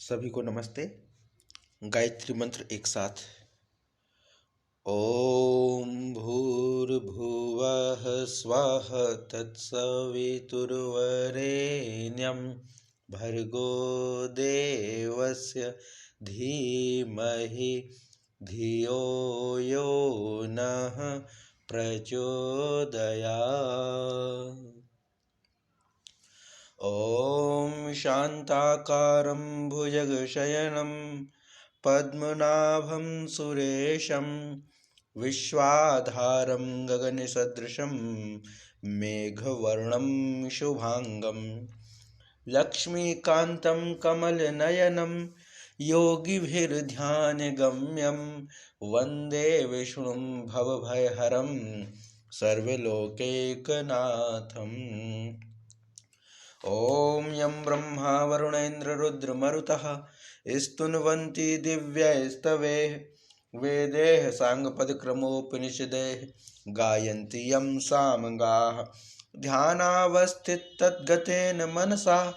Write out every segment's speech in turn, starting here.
सभी को नमस्ते। गायत्री मंत्र एक साथ। ओम भूर्भुवः स्वः तत्सवितुर्वरेण्यं भर्गो देवस्य धीमहि धियो यो नः प्रचोदयात्। ॐ शान्ताकारं भुजगशयनं पद्मनाभं सुरेशं विश्वाधारं गगनसदृशं मेघवर्णं शुभांगं लक्ष्मीकान्तं कमलनयनं योगिभिर्ध्यानगम्यं वन्दे विष्णुं भवभयहरं सर्वलोकैकनाथम्। ॐ यं ब्रह्मा वरुणेन्द्ररुद्रमरुतः स्तुन्वन्ति दिव्यैस्तवैः वेदैः साङ्गपदक्रमोपनिषदैः गायन्ति यं सामगाः ध्यानावस्थिततद्गतेन मनसा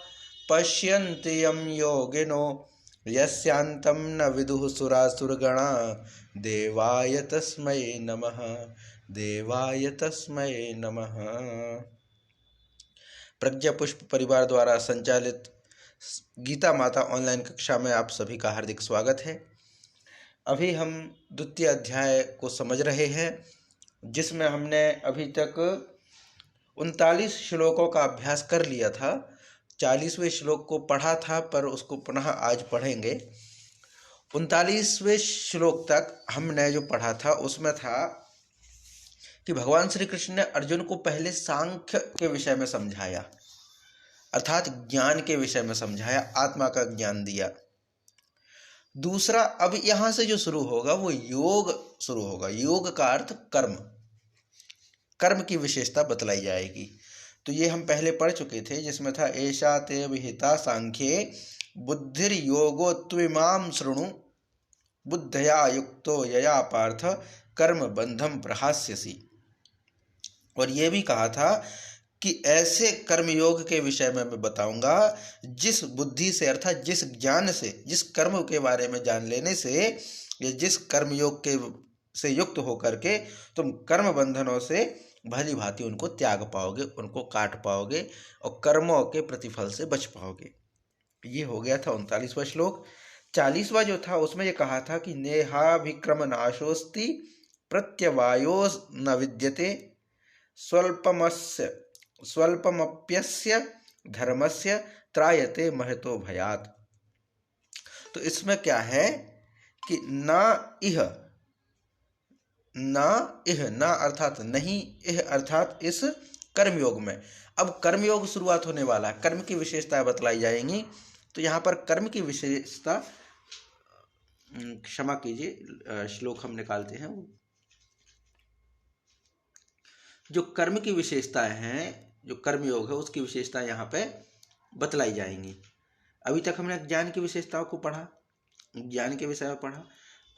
पश्यन्ति यं योगिनो यस्यान्तं न विदुः सुरासुरगणा देवाय तस्मै नमः। देवाय तस्मै नमः। प्रज्ञा पुष्प परिवार द्वारा संचालित गीता माता ऑनलाइन कक्षा में आप सभी का हार्दिक स्वागत है। अभी हम द्वितीय अध्याय को समझ रहे हैं, जिसमें हमने अभी तक 39 श्लोकों का अभ्यास कर लिया था। 40वें श्लोक को पढ़ा था, पर उसको पुनः आज पढ़ेंगे। 39वें श्लोक तक हमने जो पढ़ा था उसमें था कि भगवान श्री कृष्ण ने अर्जुन को पहले सांख्य के विषय में समझाया, अर्थात ज्ञान के विषय में समझाया, आत्मा का ज्ञान दिया। दूसरा, अब यहां से जो शुरू होगा वो योग शुरू होगा। योग का अर्थ कर्म, कर्म की विशेषता बतलाई जाएगी। तो ये हम पहले पढ़ चुके थे, जिसमें था एषा ते विहिता सांख्ये बुद्धिर्योगो त्विमां शृणु बुद्धया युक्तो यया पार्थ कर्म बंधम प्रहास्यसि। और ये भी कहा था कि ऐसे कर्मयोग के विषय में मैं बताऊंगा जिस बुद्धि से, अर्थात जिस ज्ञान से, जिस कर्म के बारे में जान लेने से, या जिस कर्मयोग के से युक्त होकर के तुम कर्म बंधनों से भली भांति उनको त्याग पाओगे, उनको काट पाओगे और कर्मों के प्रतिफल से बच पाओगे। ये हो गया था 39वां श्लोक। 40वां जो था उसमें ये कहा था कि नेहाभिक्रम नाशोस्ति प्रत्यवायो न विद्यते स्वल्पमप्यस्य धर्मस्य त्रायते महतो भयात्। तो इसमें क्या है कि ना अर्थात नहीं, इह अर्थात इस कर्मयोग में। अब कर्मयोग शुरुआत होने वाला है, कर्म की विशेषताएं बतलाई जाएंगी। तो यहाँ पर कर्म की विशेषता, क्षमा कीजिए, श्लोक हम निकालते हैं। जो कर्म की विशेषताएं हैं, जो कर्मयोग है, उसकी विशेषताएं यहाँ पे बतलाई जाएंगी। अभी तक हमने ज्ञान की विशेषताओं को पढ़ा, ज्ञान के विषय में पढ़ा।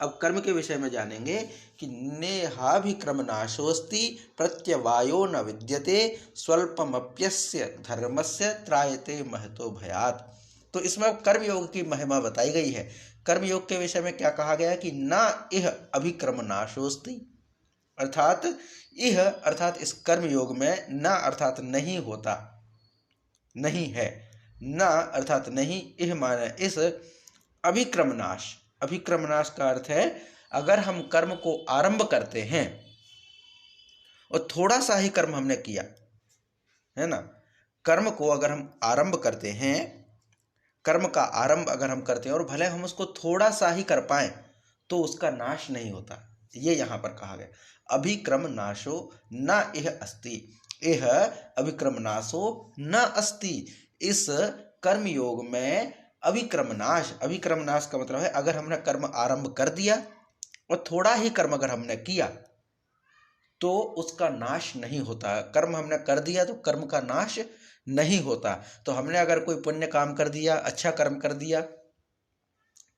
अब कर्म के विषय में जानेंगे कि नेहाभिक्रम नाशोस्ति प्रत्यवायो न विद्यते स्वल्पमप्यस्य धर्मस्य त्रायते महतो भयात्। तो इसमें कर्मयोग की महिमा बताई गई है। कर्मयोग के विषय में क्या कहा गया कि न इह अभिक्रम नाशोस्ति, अर्थात यह अर्थात इस कर्मयोग में न अर्थात नहीं होता, नहीं है। न अर्थात नहीं, यह माने इस अभिक्रमनाश। अभिक्रमनाश का अर्थ है अगर हम कर्म को आरंभ करते हैं और थोड़ा सा ही कर्म हमने किया है ना, कर्म को अगर हम आरंभ करते हैं, कर्म का आरंभ अगर हम करते हैं और भले हम उसको थोड़ा सा ही कर पाए तो उसका नाश नहीं होता। ये यहाँ पर कहा गया अभिक्रम नाशो न इह अस्ति, यह अभिक्रम नाशो न अस्ति। इस कर्मयोग में अभिक्रमनाश, अभिक्रमनाश का मतलब है अगर हमने कर्म आरंभ कर दिया और थोड़ा ही कर्म अगर हमने किया तो उसका नाश नहीं होता। कर्म हमने कर दिया तो कर्म का नाश नहीं होता। तो हमने अगर कोई पुण्य काम कर दिया, अच्छा कर्म कर दिया,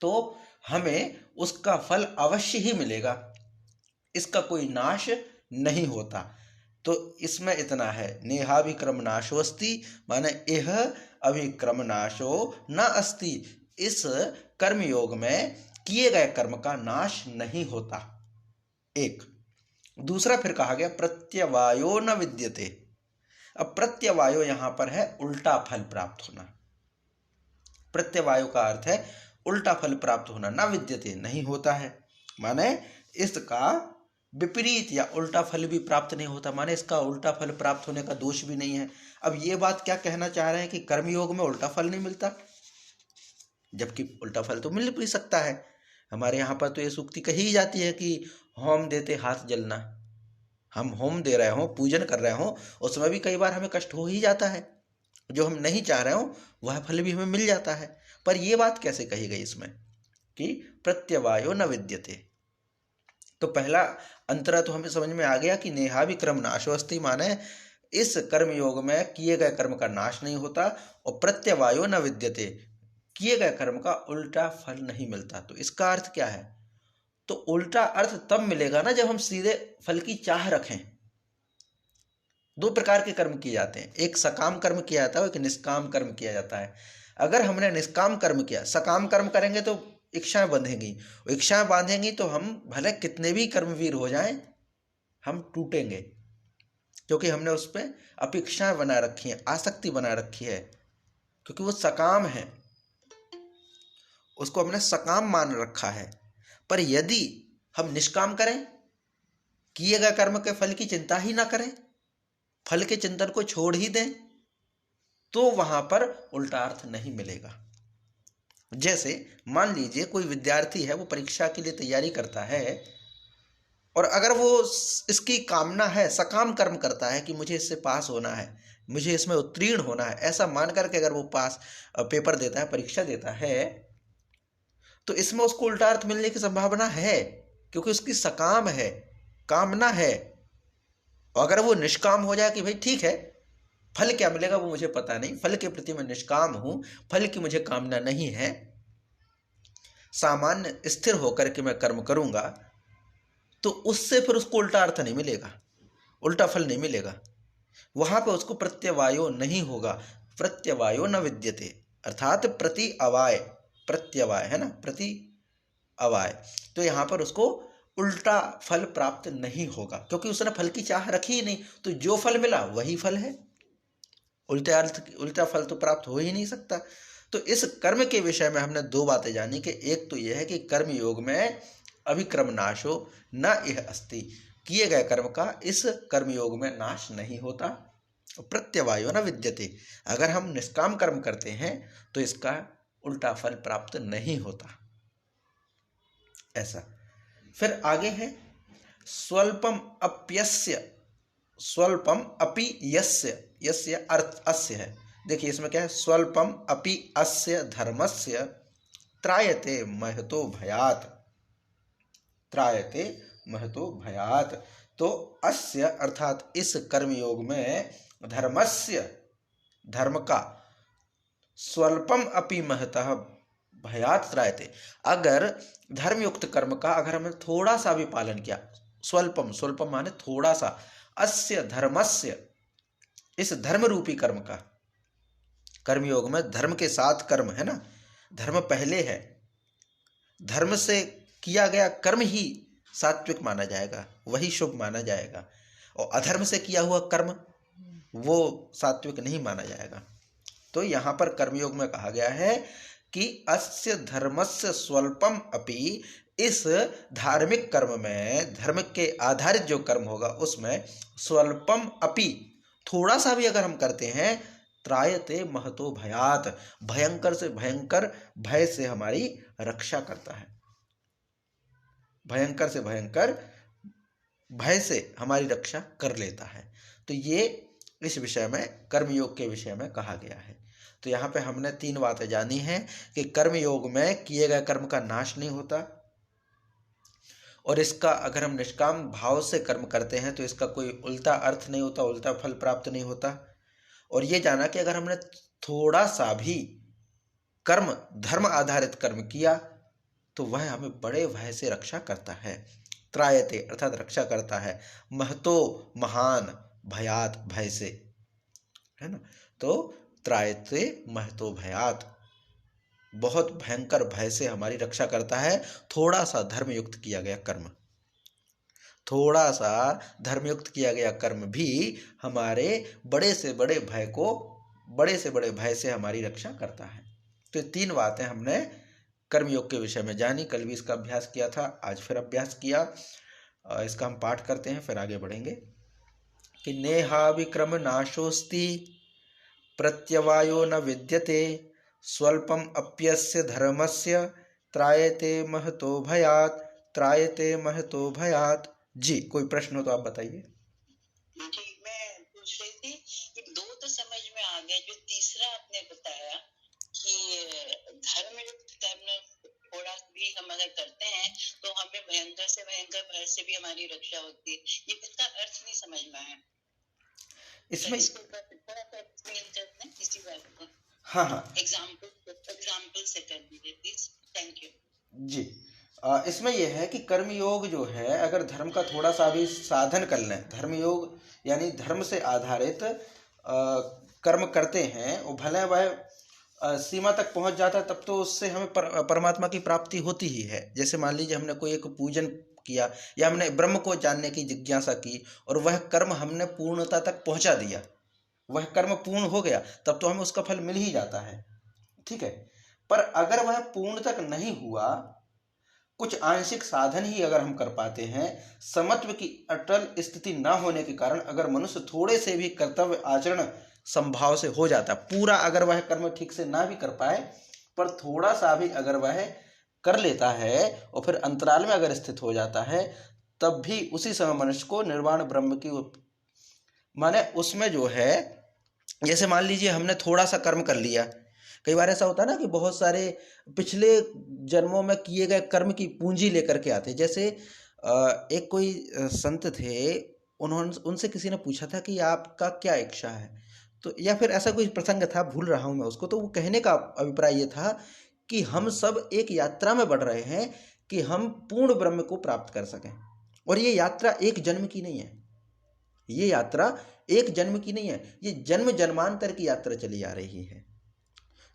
तो हमें उसका फल अवश्य ही मिलेगा, इसका कोई नाश नहीं होता। तो इसमें इतना है, नेहाभिक्रम नाशोस्ति माने यह अभिक्रम नाशो न अस्ति, इस कर्मयोग में किए गए कर्म का नाश नहीं होता। एक दूसरा फिर कहा गया प्रत्यवायो न विद्यते। अब प्रत्यवायो यहां पर है उल्टा फल प्राप्त होना। प्रत्यवायो का अर्थ है उल्टा फल प्राप्त होना, न विद्यते नहीं होता है, माने इसका विपरीत या उल्टा फल भी प्राप्त नहीं होता, माने इसका उल्टा फल प्राप्त होने का दोष भी नहीं है। अब ये बात क्या कहना चाह रहे हैं कि कर्मयोग में उल्टा फल नहीं मिलता, जबकि उल्टा फल तो मिल भी सकता है। हमारे यहाँ पर तो ये सूक्ति कही जाती है कि होम देते हाथ जलना। हम होम दे रहे हो, पूजन कर रहे हो, उसमें भी कई बार हमें कष्ट हो ही जाता है, जो हम नहीं चाह रहे हो वह फल भी हमें मिल जाता है। पर यह बात कैसे कही गई इसमें कि प्रत्यवायो न विद्यते। तो पहला अंतरा तो हमें समझ में आ गया कि नेहा भी कर्म नाशोस्ति, माने इस कर्म योग में किए गए कर्म का नाश नहीं होता, और प्रत्यवायो न विद्यते किए गए कर्म का उल्टा फल नहीं मिलता। तो इसका अर्थ क्या है? तो उल्टा अर्थ तब मिलेगा ना जब हम सीधे फल की चाह रखें। दो प्रकार के कर्म किए जाते हैं, एक सकाम कर्म किया जाता है, एक निष्काम कर्म किया जाता है। अगर हमने निष्काम कर्म किया, सकाम कर्म करेंगे तो इच्छाएं बंधेंगी, इच्छाएं बांधेंगी तो हम भले कितने भी कर्मवीर हो जाएं हम टूटेंगे, क्योंकि हमने उस पर अपेक्षाएं बना रखी हैं, आसक्ति बना रखी है, क्योंकि वो सकाम है, उसको हमने सकाम मान रखा है। पर यदि हम निष्काम करें, किए गए कर्म के फल की चिंता ही ना करें, फल के चिंतन को छोड़ ही दें, तो वहां पर उल्टा अर्थ नहीं मिलेगा। जैसे मान लीजिए कोई विद्यार्थी है, वो परीक्षा के लिए तैयारी करता है, और अगर वो इसकी कामना है, सकाम कर्म करता है कि मुझे इससे पास होना है, मुझे इसमें उत्तीर्ण होना है, ऐसा मान करके अगर वो पास पेपर देता है, परीक्षा देता है, तो इसमें उसको उल्टा अर्थ मिलने की संभावना है, क्योंकि उसकी सकाम है, कामना है। और अगर वो निष्काम हो जाए कि भाई ठीक है, फल क्या मिलेगा वो मुझे पता नहीं, फल के प्रति मैं निष्काम हूं, फल की मुझे कामना नहीं है, सामान्य स्थिर होकर के मैं कर्म करूंगा, तो उससे फिर उसको उल्टा अर्थ नहीं मिलेगा, उल्टा फल नहीं मिलेगा, वहां पे उसको प्रत्यवायो नहीं होगा। प्रत्यवायो न विद्यते, अर्थात प्रति अवाय, प्रत्यवाय है ना, प्रति अवाय, तो यहां पर उसको उल्टा फल प्राप्त नहीं होगा, क्योंकि उसने फल की चाह रखी ही नहीं, तो जो फल मिला वही फल है, उल्टा फल तो प्राप्त हो ही नहीं सकता। तो इस कर्म के विषय में हमने दो बातें जानी कि एक तो यह है कि कर्म योग में अभिक्रम नाशो न यह अस्ति, किए गए कर्म का इस कर्म योग में नाश नहीं होता। प्रत्यवायो न विद्यते, अगर हम निष्काम कर्म करते हैं तो इसका उल्टा फल प्राप्त नहीं होता, ऐसा। फिर आगे है स्वल्पम अप्यस्य, स्वल्पम अपि यस्य, यस्य अर्थ अस्य है। देखिए इसमें क्या है, स्वल्पम अपि अस्य धर्मस्य त्रायते महतो भयात्, त्रायते महतो भयात्। तो अस्य अर्थात इस कर्मयोग में धर्मस्य, धर्म का, स्वल्पम अपि महतः भयात् त्रायते, अगर धर्मयुक्त कर्म का अगर हमने थोड़ा सा भी पालन किया, स्वल्पम, स्वल्पम माने थोड़ा सा, अस्य धर्मस्य, इस धर्म रूपी कर्म का, कर्मयोग में धर्म के साथ कर्म है ना, धर्म पहले है, धर्म से किया गया कर्म ही सात्विक माना जाएगा, वही शुभ माना जाएगा, और अधर्म से किया हुआ कर्म वो सात्विक नहीं माना जाएगा। तो यहाँ पर कर्मयोग में कहा गया है कि अस्य धर्मस्य स्वल्पम अपि, इस धार्मिक कर्म में, धर्म के आधारित जो कर्म होगा उसमें स्वल्पम अपि, थोड़ा सा भी अगर हम करते हैं, त्रायते महतो भयात, भयंकर से भयंकर भय से हमारी रक्षा करता है, भयंकर से भयंकर भय से हमारी रक्षा कर लेता है। तो ये इस विषय में, कर्मयोग के विषय में कहा गया है। तो यहाँ पे हमने तीन बातें जानी हैं कि कर्मयोग में किए गए कर्म का नाश नहीं होता, और इसका अगर हम निष्काम भाव से कर्म करते हैं तो इसका कोई उल्टा अर्थ नहीं होता, उल्टा फल प्राप्त नहीं होता। और ये जाना कि अगर हमने थोड़ा सा भी कर्म, धर्म आधारित कर्म किया, तो वह हमें बड़े भय से रक्षा करता है, त्रायते अर्थात रक्षा करता है, महतो महान, भयात भय से, है ना। तो त्रायते महतो भयात, बहुत भयंकर भय से हमारी रक्षा करता है थोड़ा सा धर्मयुक्त किया गया कर्म। थोड़ा सा धर्मयुक्त किया गया कर्म भी हमारे बड़े से बड़े भय से हमारी रक्षा करता है। तो ये 3 बातें हमने कर्मयोग के विषय में जानी। कल भी इसका अभ्यास किया था, आज फिर अभ्यास किया। इसका हम पाठ करते हैं, फिर आगे बढ़ेंगे। कि नेहा विक्रम नाशोस्ति प्रत्यवायो न विद्यते स्वल्पम अप्यस्य धर्मस्य त्रायते महतो भयात्। जी, कोई प्रश्न हो तो आप बताइए। जी, मैं पूछ रही थी कि 2 तो समझ में आ गया, जो तीसरा आपने बताया कि धर्मयुक्त कर्म थोड़ा भी हम अगर करते हैं तो हमें भयंकर से भयंकर भय से भी हमारी रक्षा होती है, ये इसका अर्थ नहीं समझ में आया। इसमें इसको थोड़ा सा एक्सप्लेन करते हैं इसी बात को। हाँ, एग्जाम्पल से कर दीजिए प्लीज। थैंक यू जी। इसमें यह है कि कर्मयोग जो है, अगर धर्म का थोड़ा सा भी साधन कर लें, धर्मयोग यानी धर्म से आधारित कर्म करते हैं, और भले वह सीमा तक पहुंच जाता है, तब तो उससे हमें परमात्मा की प्राप्ति होती ही है। जैसे मान लीजिए हमने कोई एक पूजन किया या हमने ब्रह्म को जानने की जिज्ञासा की और वह कर्म हमने पूर्णता तक पहुंचा दिया, वह कर्म पूर्ण हो गया, तब तो हमें उसका फल मिल ही जाता है, ठीक है। पर अगर वह पूर्ण तक नहीं हुआ, कुछ आंशिक साधन ही अगर हम कर पाते हैं, समत्व की अटल स्थिति न होने के कारण अगर मनुष्य थोड़े से भी कर्तव्य आचरण संभाव से हो जाता, पूरा अगर वह कर्म ठीक से ना भी कर पाए, पर थोड़ा सा भी अगर वह कर लेता है और फिर अंतराल में अगर स्थित हो जाता है, तब भी उसी समय मनुष्य को निर्वाण ब्रह्म की माने उसमें जो है, जैसे मान लीजिए हमने थोड़ा सा कर्म कर लिया। कई बार ऐसा होता है ना कि बहुत सारे पिछले जन्मों में किए गए कर्म की पूंजी लेकर के आते। जैसे एक कोई संत थे, उनसे किसी ने पूछा था कि आपका क्या इच्छा है, तो या फिर ऐसा कोई प्रसंग था, भूल रहा हूँ मैं उसको। तो वो कहने का अभिप्राय ये था कि हम सब एक यात्रा में बढ़ रहे हैं कि हम पूर्ण ब्रह्म को प्राप्त कर सकें, और ये यात्रा एक जन्म की नहीं है, ये यात्रा एक जन्म की नहीं है, ये जन्म जन्मांतर की यात्रा चली आ रही है।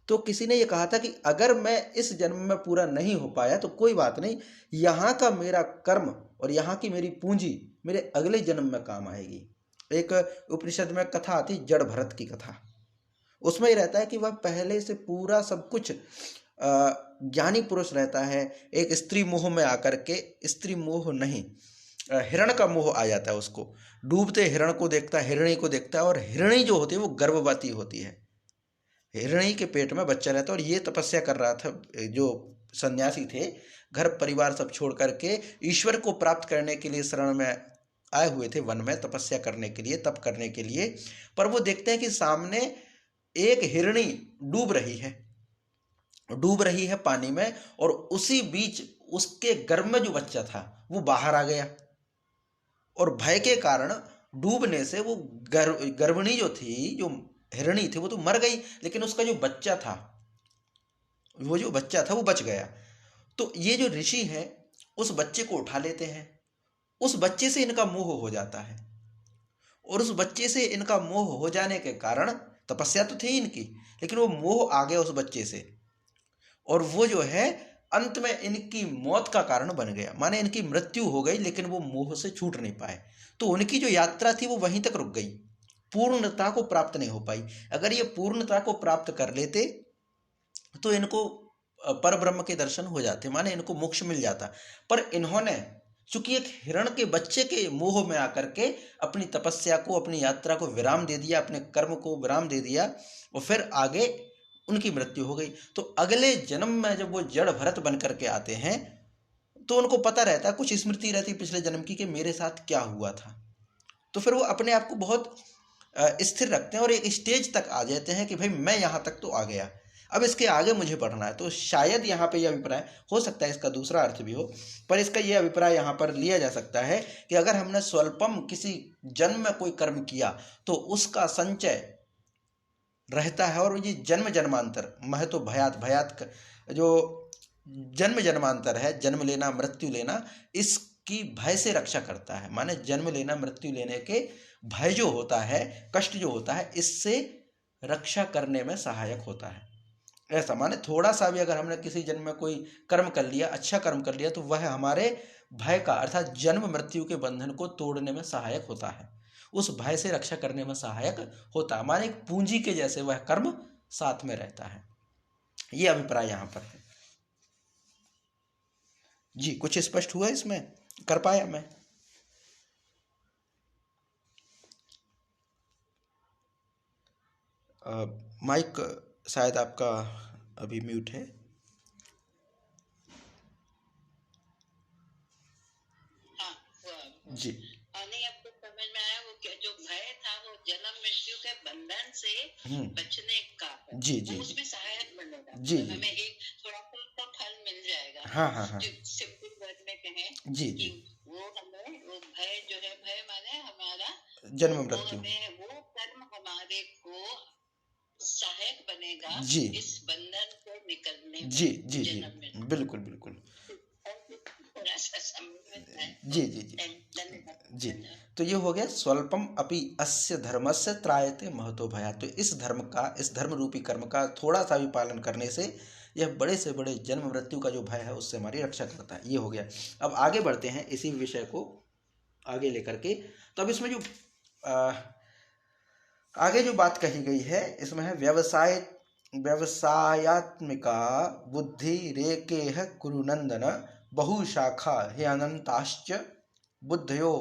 तो किसी ने ये कहा था कि अगर मैं इस जन्म में पूरा नहीं हो पाया तो कोई बात नहीं, यहाँ का मेरा कर्म और यहाँ की मेरी पूंजी मेरे अगले जन्म में काम आएगी। एक उपनिषद में कथा आती, जड़ भरत की कथा। उसमें ही रहता है कि वह पहले से पूरा सब कुछ ज्ञानी पुरुष रहता है, एक स्त्री मोह में आकर के, स्त्री मोह नहीं, हिरण का मोह आ जाता है उसको। डूबते हिरण को देखता है, हिरणी को देखता है, और हिरणी जो होती है वो गर्भवती होती है, हिरणी के पेट में बच्चा रहता है। और ये तपस्या कर रहा था, जो सन्यासी थे, घर परिवार सब छोड़ करके ईश्वर को प्राप्त करने के लिए शरण में आए हुए थे, वन में तपस्या करने के लिए, तप करने के लिए। पर वो देखते हैं कि सामने एक हिरणी डूब रही है पानी में, और उसी बीच उसके गर्भ में जो बच्चा था वो बाहर आ गया, और भय के कारण डूबने से वो गर्भिणी जो थी, जो हिरणी थी, वो तो मर गई, लेकिन उसका जो बच्चा था वो बच गया। तो ये जो ऋषि हैं उस बच्चे को उठा लेते हैं, उस बच्चे से इनका मोह हो जाता है, और उस बच्चे से इनका मोह हो जाने के कारण, तपस्या तो थी इनकी, लेकिन वो मोह आ गया उस बच्चे से, और वो जो है अंत में इनकी मौत का कारण बन गया, माने इनकी मृत्यु हो गई, लेकिन वो मोह से छूट नहीं पाए। तो उनकी जो यात्रा थी वो वहीं तक रुक गई, पूर्णता को प्राप्त नहीं हो पाई। अगर ये पूर्णता को प्राप्त कर लेते तो इनको पर ब्रह्म के दर्शन हो जाते, माने इनको मोक्ष मिल जाता। पर इन्होंने चूंकि एक हिरण के बच्चे के मोह में आकर के अपनी तपस्या को, अपनी यात्रा को विराम दे दिया, अपने कर्म को विराम दे दिया, और फिर आगे उनकी मृत्यु हो गई। तो अगले जन्म में जब वो जड़ भरत बन करके आते हैं, तो उनको पता रहता, कुछ स्मृति रहती पिछले जन्म की कि मेरे साथ क्या हुआ था। तो फिर वो अपने आप को बहुत स्थिर रखते हैं, और एक स्टेज तक आ जाते हैं कि भाई मैं यहाँ तक तो आ गया, अब इसके आगे मुझे बढ़ना है। तो शायद यहाँ पे यह अभिप्राय हो सकता है, इसका दूसरा अर्थ भी हो, पर इसका यह अभिप्राय यहाँ पर लिया जा सकता है कि अगर हमने स्वल्पम किसी जन्म में कोई कर्म किया तो उसका संचय रहता है, और ये जन्म जन्मांतर महतो भयात जो जन्म जन्मांतर है, जन्म लेना मृत्यु लेना, इसकी भय से रक्षा करता है। माने जन्म लेना मृत्यु लेने के भय जो होता है, कष्ट जो होता है, इससे रक्षा करने में सहायक होता है। ऐसा माने थोड़ा सा भी अगर हमने किसी जन्म में कोई कर्म कर लिया, अच्छा कर्म कर लिया, तो वह हमारे भय का अर्थात जन्म मृत्यु के बंधन को तोड़ने में सहायक होता है, उस भय से रक्षा करने में सहायक होता है। माने एक पूंजी के जैसे वह कर्म साथ में रहता है। ये अभिप्राय यहाँ पर है जी। कुछ स्पष्ट हुआ इसमें? कर पाया मैं? माइक शायद आपका अभी म्यूट है। जी नहीं, आपको समझ में आया? वो क्या जो भय था वो जन्म मृत्यु के बंधन से बचने का है। जी जी, उसमें सहायक बनेगा। जी तो जी, हमें एक थोड़ा सा उसका फल मिल जाएगा। हाँ हाँ हाँ, जो सिंपल वर्ड में कहें जी कि जी, वो हमें वो भय जो है, भय माने हमारा जन्म वो मृत्यु, हमें वो कर्म हमारे को सहायक बनेगा जी इस बंधन से निकलने में। जी जी जी, जन्म मृत्यु बिल्कुल बिल्कुल, थोड़ा सा समझ में आया। जी जी जी धन्यवाद जी। तो ये हो गया स्वल्पम अपि अस्य धर्मस्य त्रायते महतो भया। तो इस धर्म का, इस धर्म रूपी कर्म का थोड़ा सा भी पालन करने से यह बड़े से बड़े जन्म मृत्यु का जो भय है उससे हमारी रक्षा करता है। ये हो गया। अब आगे बढ़ते हैं इसी विषय को आगे लेकर के। तो अब इसमें जो आगे जो बात कही गई है इसमें है व्यवसायात्मिका बुद्धि रेकेह कुरुनंदन बहुशाखा हे अनंताश्च बुद्धयो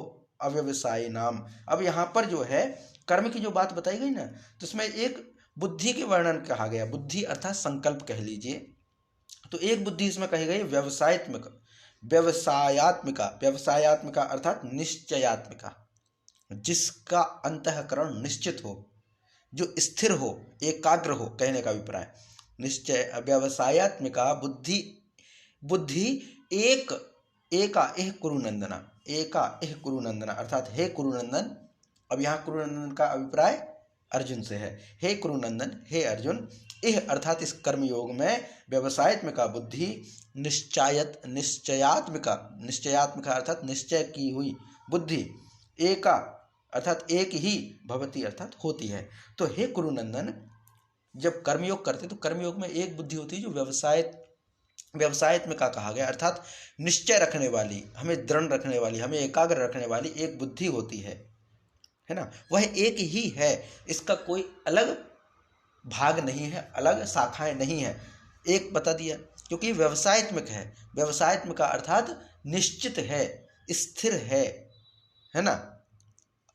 अव्यवसायी नाम। अब यहाँ पर जो है कर्म की जो बात बताई गई ना, तो इसमें एक बुद्धि के वर्णन कहा गया। बुद्धि अर्थात संकल्प कह लीजिए। तो एक बुद्धि इसमें कही गई व्यवसायत्मिक, व्यवसायात्मिका। व्यवसायात्मिका अर्थात निश्चयात्मिका, जिसका अंतःकरण निश्चित हो, जो स्थिर हो, एकाग्र हो, कहने का अभिप्राय। निश्चय व्यवसायात्मिका बुद्धि, बुद्धि एक एका एह कुरुनंदना, एका एह कुरुनंदना अर्थात हे कुरुनंदन। अब यहाँ कुरुनंदन का अभिप्राय अर्जुन से है। हे कुरुनंदन, हे अर्जुन, एह अर्थात इस कर्मयोग में व्यवसायत्मिका बुद्धि, निश्चयात्मिका, निश्चयात्मिका अर्थात निश्चय की हुई बुद्धि, एका अर्थात एक ही, भवती अर्थात होती है। तो हे कुरुनंदन, जब कर्मयोग करते तो कर्मयोग में एक बुद्धि होती है जो व्यवसायत्मिका कहा गया, अर्थात निश्चय रखने वाली, हमें दृढ़ रखने वाली, हमें एकाग्र रखने वाली एक बुद्धि होती है ना। वह एक ही है, इसका कोई अलग भाग नहीं है, अलग शाखाएं नहीं है। एक बता दिया क्योंकि व्यवसायत्मिक है। व्यवसायत्मिक का अर्थात निश्चित है, स्थिर है ना,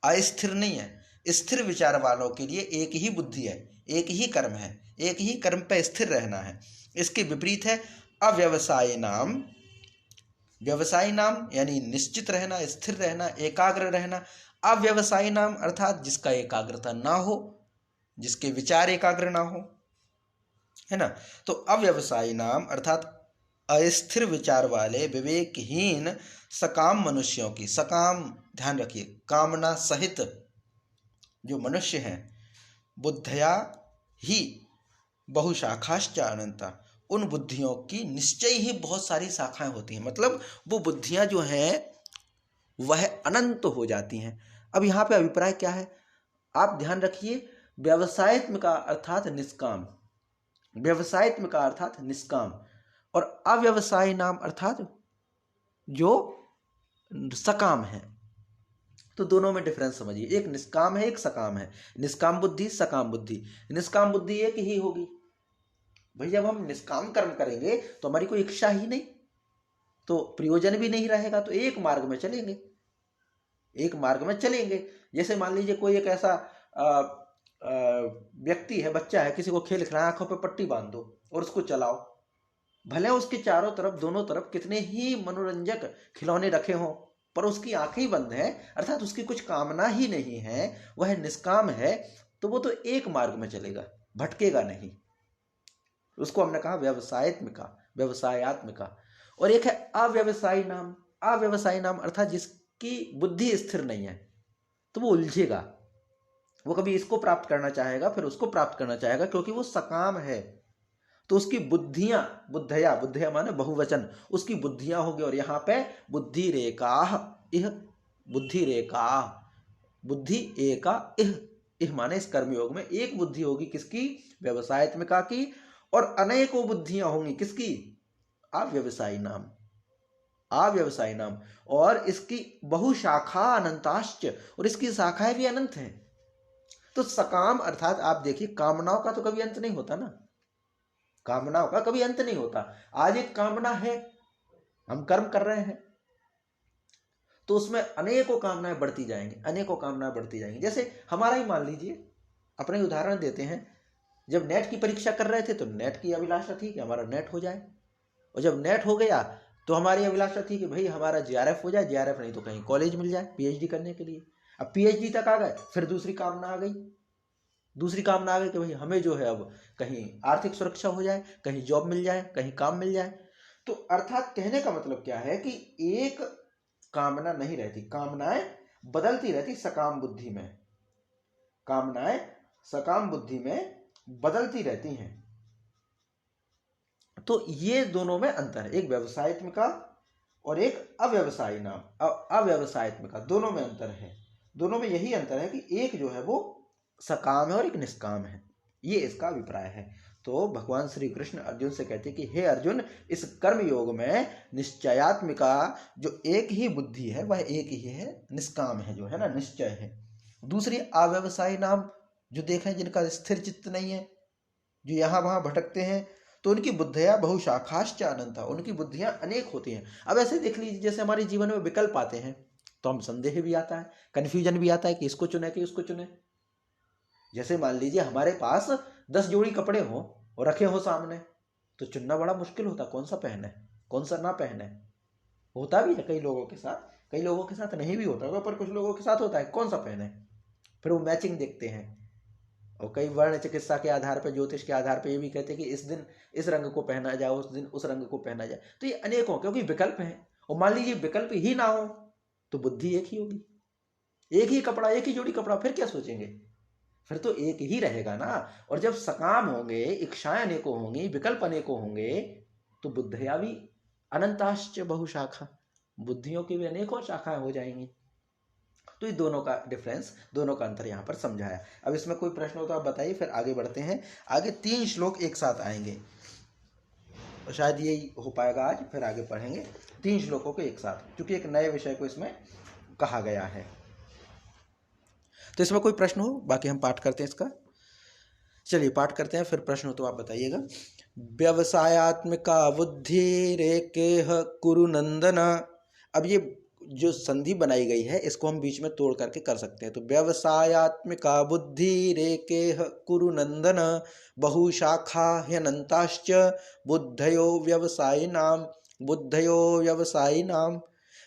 अस्थिर नहीं है। स्थिर विचार वालों के लिए एक ही बुद्धि है, एक ही कर्म है, एक ही कर्म पर स्थिर रहना है। इसके विपरीत है अव्यवसायी नाम। व्यवसायी नाम यानी निश्चित रहना, स्थिर रहना, एकाग्र रहना। अव्यवसायी नाम अर्थात जिसका एकाग्रता ना हो, जिसके विचार एकाग्र ना हो, है ना। तो अव्यवसायी नाम अर्थात अस्थिर विचार वाले, विवेकहीन सकाम मनुष्यों की, सकाम ध्यान रखिए, कामना सहित जो मनुष्य हैं, बुद्धया ही बहुशाखाश्च अनंता, उन बुद्धियों की निश्चय ही बहुत सारी शाखाएं होती हैं। मतलब वो बुद्धियां जो हैं वह अनंत हो जाती हैं। अब यहाँ पे अभिप्राय क्या है आप ध्यान रखिए। व्यवसायत्मिका अर्थात निष्काम, व्यवसायत्मिका अर्थात निष्काम, और अव्यवसायी नाम अर्थात जो सकाम है। तो दोनों में डिफरेंस समझिए, एक निष्काम है, एक सकाम है। निष्काम बुद्धि, सकाम बुद्धि। निष्काम बुद्धि एक ही होगी भाई। जब हम निष्काम कर्म करेंगे तो हमारी कोई इच्छा ही नहीं, तो प्रयोजन भी नहीं रहेगा, तो एक मार्ग में चलेंगे, एक मार्ग में चलेंगे। जैसे मान लीजिए कोई एक ऐसा व्यक्ति है, बच्चा है, किसी को खेल खिलाए, आंखों पे पट्टी बांध दो और उसको चलाओ, भले उसके चारों तरफ, दोनों तरफ कितने ही मनोरंजक खिलौने रखे हों, पर उसकी आंखें ही बंद है, अर्थात उसकी कुछ कामना ही नहीं है, वह निष्काम है, तो वो तो एक मार्ग में चलेगा, भटकेगा नहीं। उसको हमने कहा व्यवसायत्मिका, व्यवसायात्मिका। और एक है अव्यवसायी नाम। अव्यवसायी नाम अर्थात जिसकी बुद्धि स्थिर नहीं है, तो वो उलझेगा, वो कभी इसको प्राप्त करना चाहेगा, फिर उसको प्राप्त करना चाहेगा, क्योंकि वो सकाम है। तो उसकी बुद्धियां, बुद्धया, बुद्धया माने बहुवचन, उसकी बुद्धियां होगी। और यहाँ पे बुद्धि रेकाह, इह बुद्धि रेकाह, बुद्धि एका इह, इह माने इस कर्मयोग में एक बुद्धि होगी, किसकी? व्यवसायत्मिका की। और अनेकों बुद्धियां होंगी। किसकी? अव्यवसायी नाम, अव्यवसायी नाम। और इसकी बहुशाखा अनंताश्च, और इसकी शाखाएं भी अनंत हैं। तो सकाम अर्थात आप देखिए, कामनाओं का तो कभी अंत नहीं होता ना, कामनाओं का कभी अंत नहीं होता। आज एक कामना है, हम कर्म कर रहे हैं, तो उसमें अनेकों कामनाएं बढ़ती जाएंगी, अनेकों कामनाएं बढ़ती जाएंगी। जैसे हमारा ही मान लीजिए, अपने उदाहरण देते हैं, जब नेट की परीक्षा कर रहे थे तो नेट की अभिलाषा थी कि हमारा नेट हो जाए, और जब नेट हो गया तो हमारी अभिलाषा थी कि भाई हमारा जीआरएफ हो जाए, जीआरएफ नहीं तो कहीं कॉलेज मिल जाए पीएचडी करने के लिए। अब पीएचडी तक आ गए, फिर दूसरी कामना आ गई, दूसरी कामना आ गई कि भाई हमें जो है अब कहीं आर्थिक सुरक्षा हो जाए, कहीं जॉब मिल जाए, कहीं काम मिल जाए। तो अर्थात कहने का मतलब क्या है कि एक कामना नहीं रहती, कामनाएं बदलती रहती सकाम बुद्धि में, कामनाएं सकाम बुद्धि में बदलती रहती हैं। तो ये दोनों में अंतर है, एक व्यवसायत्मिका और एक अव्यवसायी नाम, अव्यवसायत्मिका, दोनों में अंतर है। दोनों में यही अंतर है कि एक जो है वो सकाम है और एक निष्काम है, ये इसका अभिप्राय है। तो भगवान श्री कृष्ण अर्जुन से कहते कि हे अर्जुन, इस कर्म योग में निश्चयात्मिका जो एक ही बुद्धि है वह एक ही है, निष्काम है, जो है ना निश्चय है। दूसरी अव्यवसायी नाम जो देखें, जिनका स्थिर चित्त नहीं है, जो यहाँ वहां भटकते हैं, तो उनकी बुद्धियां बहुशाखाश्च अनंता, उनकी बुद्धियां अनेक होती हैं। अब ऐसे देख लीजिए, जैसे हमारे जीवन में विकल्प आते हैं तो हम संदेह भी आता है, कन्फ्यूजन भी आता है कि इसको चुने कि उसको चुने। जैसे मान लीजिए हमारे पास 10 जोड़ी कपड़े हो और रखे हो सामने, तो चुनना बड़ा मुश्किल होता, कौन सा पहने कौन सा ना पहने। होता भी है कई लोगों के साथ, कई लोगों के साथ नहीं भी होता होगा, पर कुछ लोगों के साथ होता है कौन सा पहने। फिर वो मैचिंग देखते हैं, और कई वर्ण चिकित्सा के आधार पर, ज्योतिष के आधार पर ये भी कहते हैं कि इस दिन इस रंग को पहना जाए, उस दिन उस रंग को पहना जाए। तो ये अनेकों, क्योंकि विकल्प हैं। और मान लीजिए विकल्प ही ना हो तो बुद्धि एक ही होगी, एक ही कपड़ा, एक ही जोड़ी कपड़ा, फिर क्या सोचेंगे, फिर तो एक ही रहेगा ना। और जब सकाम होंगे, इच्छाएं अनेकों होंगी, विकल्प अनेकों होंगे, तो बुद्धिया भी अनंताश्च बहुशाखा, बुद्धियों की भी अनेकों शाखाएं हो जाएंगी। तो ये दोनों का डिफरेंस, दोनों का अंतर यहाँ पर समझाया। अब इसमें कोई प्रश्न हो तो आप बताइए, फिर आगे बढ़ते हैं। आगे 3 श्लोक एक साथ आएंगे, तो शायद यही हो पाएगा आज, फिर आगे पढ़ेंगे 3 श्लोकों को एक साथ, क्योंकि एक नए विषय को इसमें कहा गया है। तो इसमें कोई प्रश्न हो, बाकी हम पाठ करते हैं इसका। चलिए पाठ करते हैं, फिर प्रश्न हो तो आप बताइएगा। व्यवसायात्मिका बुद्धि रेकेह कुरु नंदन। अब ये जो संधि बनाई गई है इसको हम बीच में तोड़ करके कर सकते हैं। तो व्यवसायात्मिका बुद्धि रेकेह कुरु नंदन बहुशाखा ह्यनंताश्च बुद्धयो व्यवसायिनाम, बुद्धयो व्यवसायिनाम।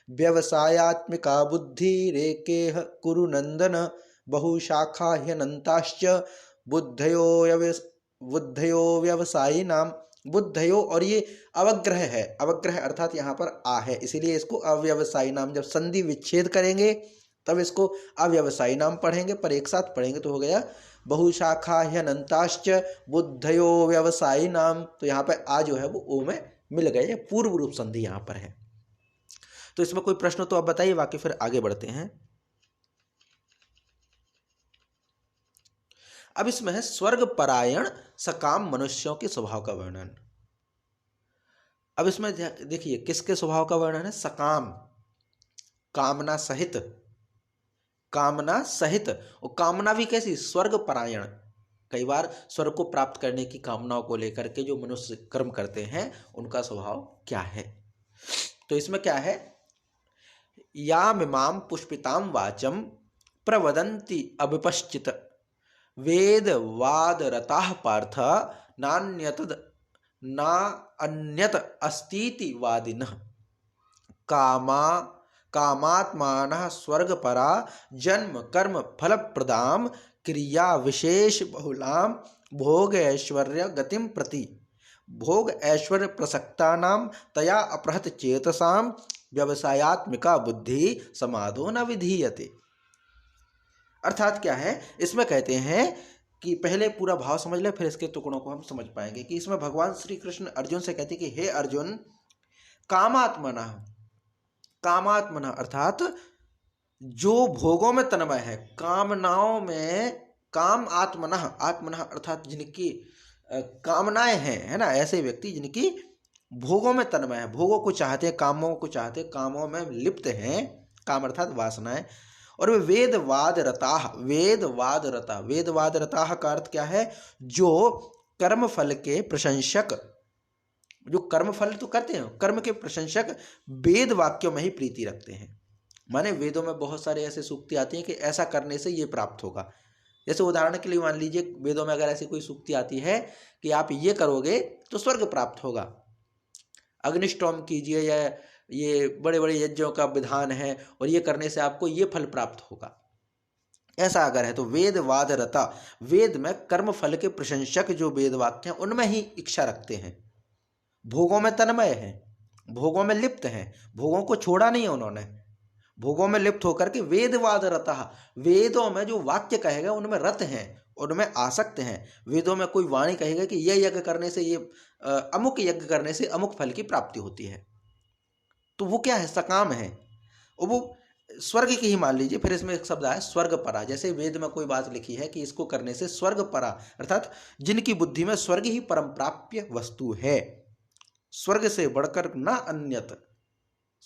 व्यवसायात्मिका बुद्धि रेकेह कुरु नंदन बहुशाखा ह्यनंताश्च बुद्धयो व्यवसायिनाम। बुद्धयो, और ये अवग्रह है, अवग्रह अर्थात यहाँ पर आ है, इसीलिए इसको अव्यवसायी नाम, जब संधि विच्छेद करेंगे तब इसको अव्यवसायी नाम पढ़ेंगे, पर एक साथ पढ़ेंगे तो हो गया बहुशाखा ह्यनंताश्च बुद्धयो व्यवसायी नाम। तो यहाँ पर आ जो है वो ओ में मिल गए, पूर्व रूप संधि यहाँ पर है। तो इसमें कोई प्रश्न तो आप बताइए, बाकी फिर आगे बढ़ते हैं। अब इसमें है स्वर्ग परायण सकाम मनुष्यों के स्वभाव का वर्णन। अब इसमें देखिए किसके स्वभाव का वर्णन है, सकाम, कामना सहित, कामना सहित। और कामना भी कैसी, स्वर्ग परायण। कई बार स्वर्ग को प्राप्त करने की कामनाओं को लेकर के जो मनुष्य कर्म करते हैं उनका स्वभाव क्या है। तो इसमें क्या है, यामिमां पुष्पितां वाचम प्रवदन्ति अविपश्चित वेद वाद रताः पार्थ नान्यत अस्तीति वादिनः। कामात्मानः स्वर्गपरा जन्म कर्म फलप्रदां क्रिया विशेष बहुलां भोग ऐश्वर्य गतिं प्रति भोग ऐश्वर्य प्रसक्तानां तया अपहृत चेतसां व्यवसायात्मिका बुद्धि समाधो न विधीयते। अर्थात क्या है, इसमें कहते हैं कि पहले पूरा भाव समझ ले, फिर इसके टुकड़ों को हम समझ पाएंगे। कि इसमें भगवान श्री कृष्ण अर्जुन से कहते हैं कि हे अर्जुन, कामात्मना, कामात्मना अर्थात जो भोगों में तन्मय है, कामनाओं में, काम आत्मना, आत्मना अर्थात जिनकी कामनाएं हैं, है ना, ऐसे व्यक्ति जिनकी भोगों में तन्मय है, भोगों को चाहते हैं, कामों को चाहते हैं, कामों में लिप्त हैं, काम अर्थात वासनाएं, और वे वेदवाद रताह, वेदवाद रता, वेदवाद रताह का अर्थ क्या है, जो कर्म फल के प्रशंसक, जो कर्म फल तो करते हैं, कर्म के प्रशंसक वेद वाक्यों में ही प्रीति रखते हैं। माने वेदों में बहुत सारे ऐसे सूक्ति आती हैं कि ऐसा करने से ये प्राप्त होगा। जैसे उदाहरण के लिए मान लीजिए वेदों में अगर ऐसी कोई सूक्ति आती है कि आप ये करोगे तो स्वर्ग प्राप्त होगा, अग्निष्टोम कीजिए, या ये बड़े बड़े यज्ञों का विधान है और ये करने से आपको ये फल प्राप्त होगा, ऐसा अगर है तो वेदवाद रता, वेद में कर्म फल के प्रशंसक जो वेद वाक्य हैं उनमें ही इच्छा रखते हैं, भोगों में तन्मय हैं, भोगों में लिप्त हैं, भोगों को छोड़ा नहीं है उन्होंने, भोगों में लिप्त होकर के वेदवाद रता, वेदों में जो वाक्य कहेगा उनमें रत हैं, उनमें आसक्त हैं। वेदों में कोई वाणी कहेगा कि यह यज्ञ करने से, ये अमुक यज्ञ करने से अमुक फल की प्राप्ति होती है, तो वो क्या है, सकाम है, और वो स्वर्ग की ही मान लीजिए। फिर इसमें एक शब्द आया स्वर्ग परा, जैसे वेद में कोई बात लिखी है कि इसको करने से स्वर्ग परा, अर्थात जिनकी बुद्धि में स्वर्ग ही परम प्राप्य वस्तु है, स्वर्ग से बढ़कर न अन्यत,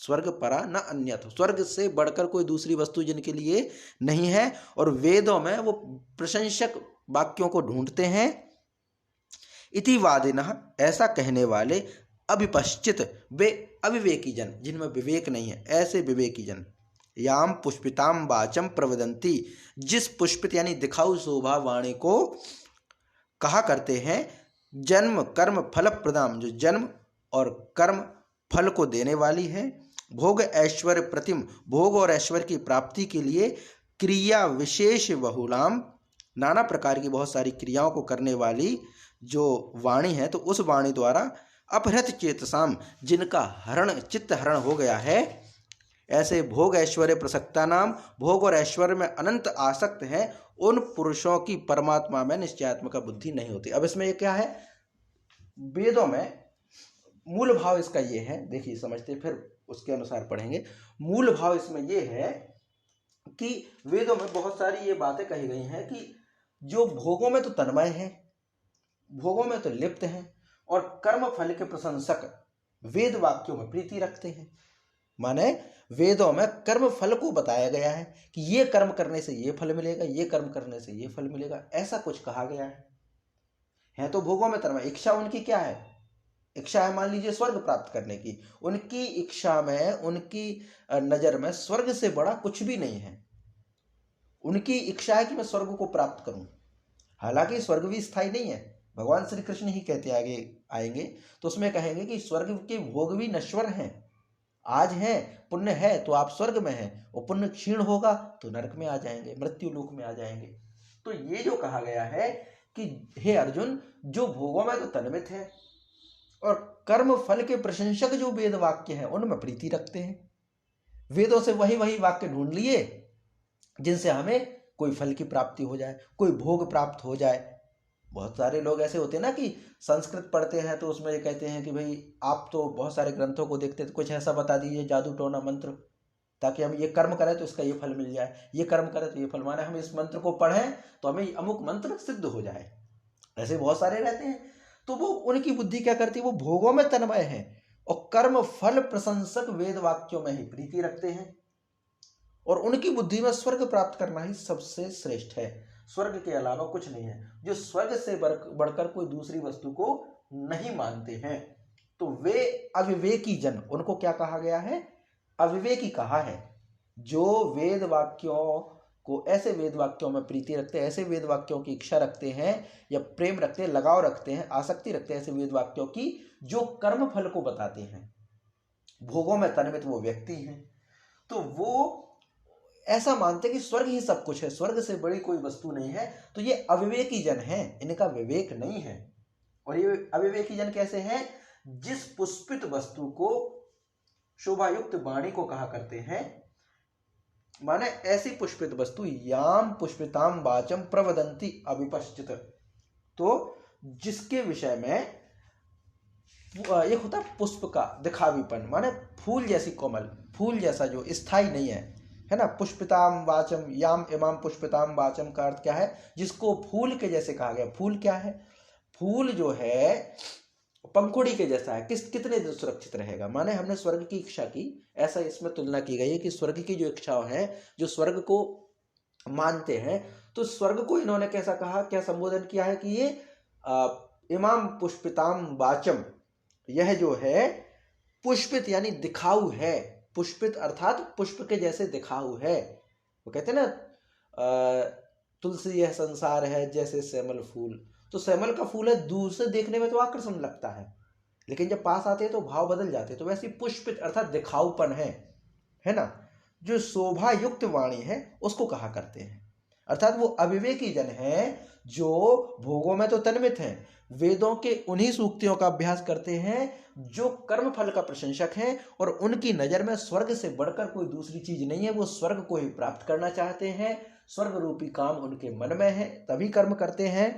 स्वर्ग परा न अन्यत, स्वर्ग से बढ़कर कोई दूसरी वस्तु जिनके लिए नहीं है, और वेदों में वो प्रशंसक वाक्यों को ढूंढते हैं। इति वादिनः, ऐसा कहने वाले, अभिपश्चित, वे अविवेकी जन, जिनमें विवेक नहीं है, ऐसे विवेकी जन, याम पुष्पिताम वाचम प्रवदंती, जिस पुष्पित यानी दिखाऊ शोभा वाणी को कहा करते हैं, जन्म कर्म फल प्रदाम, जो जन्म और कर्म फल को देने वाली है, भोग ऐश्वर्य प्रतिम, भोग और ऐश्वर्य की प्राप्ति के लिए, क्रिया विशेष बहुलाम, नाना प्रकार की बहुत सारी क्रियाओं को करने वाली जो वाणी है, तो उस वाणी द्वारा अपहृत चेतसाम, जिनका हरण, चित्त हरण हो गया है, ऐसे भोग ऐश्वर्य प्रसक्ता नाम, भोग और ऐश्वर्य में अनंत आसक्त है, उन पुरुषों की परमात्मा में निश्चयात्मक बुद्धि नहीं होती। अब इसमें ये क्या है, वेदों में मूल भाव इसका ये है, देखिए समझते फिर उसके अनुसार पढ़ेंगे। मूल भाव इसमें ये है कि वेदों में बहुत सारी ये बातें कही गई हैं कि जो भोगों में तो तन्मय है, भोगों में तो लिप्त हैं, और कर्म फल के प्रशंसक वेद वाक्यों में प्रीति रखते हैं। माने वेदों में कर्म फल को बताया गया है कि ये कर्म करने से ये फल मिलेगा, ये कर्म करने से ये फल मिलेगा, ऐसा कुछ कहा गया है तो भोगों में तन्मय। इच्छा उनकी क्या है, इच्छा है मान लीजिए स्वर्ग प्राप्त करने की, उनकी इच्छा में, उनकी नजर में स्वर्ग से बड़ा कुछ भी नहीं है। उनकी इच्छा है कि मैं स्वर्ग को प्राप्त करूं, हालांकि स्वर्ग भी स्थायी नहीं है, भगवान श्री कृष्ण ही कहते आगे आएंगे तो उसमें कहेंगे कि स्वर्ग के भोग भी नश्वर हैं, आज है, पुण्य है तो आप स्वर्ग में हैं, और पुण्य क्षीण होगा तो नरक में आ जाएंगे, मृत्यु लोक में आ जाएंगे। तो ये जो कहा गया है कि हे अर्जुन, जो भोगों में तो तन्मित है और कर्म फल के प्रशंसक जो वेद वाक्य हैं उनमें प्रीति रखते हैं, वेदों से वही वही वाक्य ढूंढ लिए जिनसे हमें कोई फल की प्राप्ति हो जाए, कोई भोग प्राप्त हो जाए। बहुत सारे लोग ऐसे होते हैं ना कि संस्कृत पढ़ते हैं तो उसमें ये कहते हैं कि भाई आप तो बहुत सारे ग्रंथों को देखते हैं, तो कुछ ऐसा बता दीजिए जादू टोना मंत्र, ताकि हम ये कर्म करें तो इसका ये फल मिल जाए, ये कर्म करें तो ये फल, माने हम इस मंत्र को पढ़ें तो हमें अमुक मंत्र सिद्ध हो जाए। ऐसे बहुत सारे रहते हैं। तो वो उनकी बुद्धि क्या करती है, वो भोगों में तन्मय है और कर्म फल प्रशंसक वेद वाक्यों में ही प्रीति रखते हैं, और उनकी बुद्धि में स्वर्ग प्राप्त करना ही सबसे श्रेष्ठ है, स्वर्ग के अलावा कुछ नहीं है। जो स्वर्ग से बढ़कर कोई दूसरी वस्तु को नहीं मानते हैं तो वे अविवेकी जन, उनको क्या कहा गया है, अविवेकी कहा है। जो वेद वाक्यों को, ऐसे वेद वाक्यों में प्रीति रखते हैं, ऐसे वेद वाक्यों की इच्छा रखते हैं या प्रेम रखते हैं, लगाव रखते हैं, आसक्ति रखते हैं ऐसे वेद वाक्यों की जो कर्म फल को बताते हैं, भोगों में तन्मित वो व्यक्ति हैं, तो वो ऐसा मानते कि स्वर्ग ही सब कुछ है, स्वर्ग से बड़ी कोई वस्तु नहीं है। तो ये अविवेकी जन हैं, इनका विवेक नहीं है। और ये अविवेकी जन कैसे हैं, जिस पुष्पित वस्तु को शोभायुक्त वाणी को कहा करते हैं, माने ऐसी पुष्पित वस्तु, याम पुष्पिताम वाचम प्रवदंती अविपश्चित, तो जिसके विषय में एक होता है पुष्प का दिखावीपन, माने फूल जैसी कोमल, फूल जैसा जो स्थायी नहीं है ना। पुष्पिताम वाचम, याम इमाम पुष्पिताम वाचम का अर्थ क्या है, जिसको फूल के जैसे कहा गया। फूल क्या है, फूल जो है पंखुड़ी के जैसा है, कितने दिन सुरक्षित रहेगा। माने हमने स्वर्ग की इच्छा की, ऐसा इसमें तुलना की गई है कि स्वर्ग की जो इच्छा है, जो स्वर्ग को मानते हैं, तो स्वर्ग को इन्होंने कैसा कहा, क्या संबोधन किया है कि ये इमाम पुष्पिताम वाचम, यह जो है पुष्पित यानी दिखाऊ है, पुष्पित अर्थात पुष्प के जैसे दिखाऊ है। वो कहते हैं ना तुलसी यह संसार है जैसे श्यामल फूल, तो श्यामल का फूल है, दूर से देखने में तो आकर्षण लगता है, लेकिन जब पास आते हैं तो भाव बदल जाते हैं। तो वैसे पुष्पित अर्थात दिखाऊपन है ना। जो शोभा युक्त वाणी है उसको कहा करते हैं, अर्थात वो अविवेकी जन है जो भोगों में तो तन्मित हैं, वेदों के उन्हीं सूक्तियों का अभ्यास करते हैं जो कर्म फल का प्रशंसक हैं, और उनकी नजर में स्वर्ग से बढ़कर कोई दूसरी चीज नहीं है, वो स्वर्ग को ही प्राप्त करना चाहते हैं, स्वर्ग रूपी काम उनके मन में है, तभी कर्म करते हैं।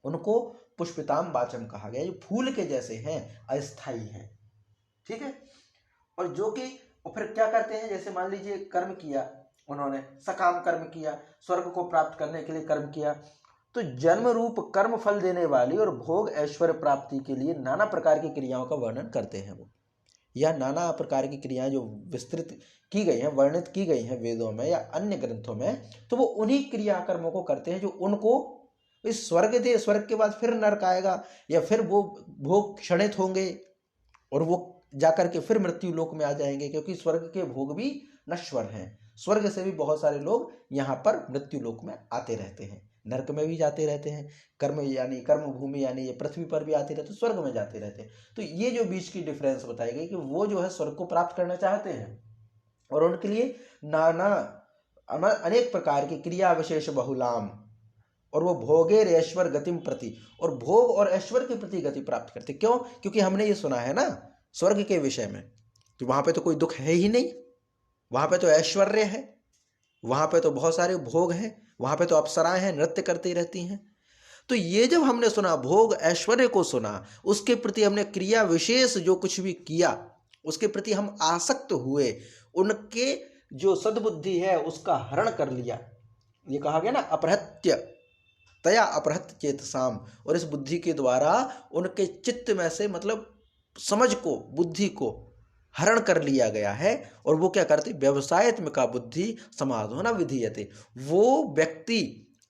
उनको पुष्पिताम वाचम कहा गया, जो फूल के जैसे हैं, अस्थाई हैं, ठीक है। और जो कि फिर क्या करते हैं, जैसे मान लीजिए कर्म किया उन्होंने, सकाम कर्म किया, स्वर्ग को प्राप्त करने के लिए कर्म किया, तो जन्म रूप कर्म फल देने वाली और भोग ऐश्वर्य प्राप्ति के लिए नाना प्रकार की क्रियाओं का वर्णन करते हैं वो, या नाना प्रकार की क्रियाएं जो विस्तृत की गई हैं, वर्णित की गई हैं वेदों में या अन्य ग्रंथों में, तो वो उन्हीं क्रिया कर्मों को करते हैं जो उनको इस स्वर्ग दे, स्वर्ग के बाद फिर नरक आएगा, या फिर वो भोग क्षणित होंगे और वो जाकर के फिर मृत्यु लोक में आ जाएंगे, क्योंकि स्वर्ग के भोग भी नश्वर हैं। स्वर्ग से भी बहुत सारे लोग यहाँ पर मृत्यु लोक में आते रहते हैं, नरक में भी जाते रहते हैं, कर्म यानी कर्म भूमि यानी ये पृथ्वी पर भी आते रहते, स्वर्ग में जाते रहते हैं। तो ये जो बीच की डिफरेंस बताई गई कि वो जो है स्वर्ग को प्राप्त करना चाहते हैं, और उनके लिए नाना अनेक प्रकार की क्रिया विशेष बहुलाम, और वो भोगेर ऐश्वर गतिम प्रति, और भोग और ऐश्वर्य के प्रति गति प्राप्त करते। क्यों? क्योंकि हमने ये सुना है ना स्वर्ग के विषय में कि वहां पे तो कोई दुख है ही नहीं, वहां पे तो ऐश्वर्य है, वहां पे तो बहुत सारे भोग हैं, वहां पे तो अप्सराएं हैं, नृत्य करती रहती हैं। तो ये जब हमने सुना, भोग ऐश्वर्य को सुना, उसके प्रति हमने क्रिया विशेष जो कुछ भी किया उसके प्रति हम आसक्त हुए, उनके जो सद्बुद्धि है उसका हरण कर लिया। ये कहा गया ना अपहृत्य तया अपहृत चेतसाम, और इस बुद्धि के द्वारा उनके चित्त में से मतलब समझ को, बुद्धि को हरण कर लिया गया है। और वो क्या करते, व्यवसायत्मिका बुद्धि समाधो न विधीयते, वो व्यक्ति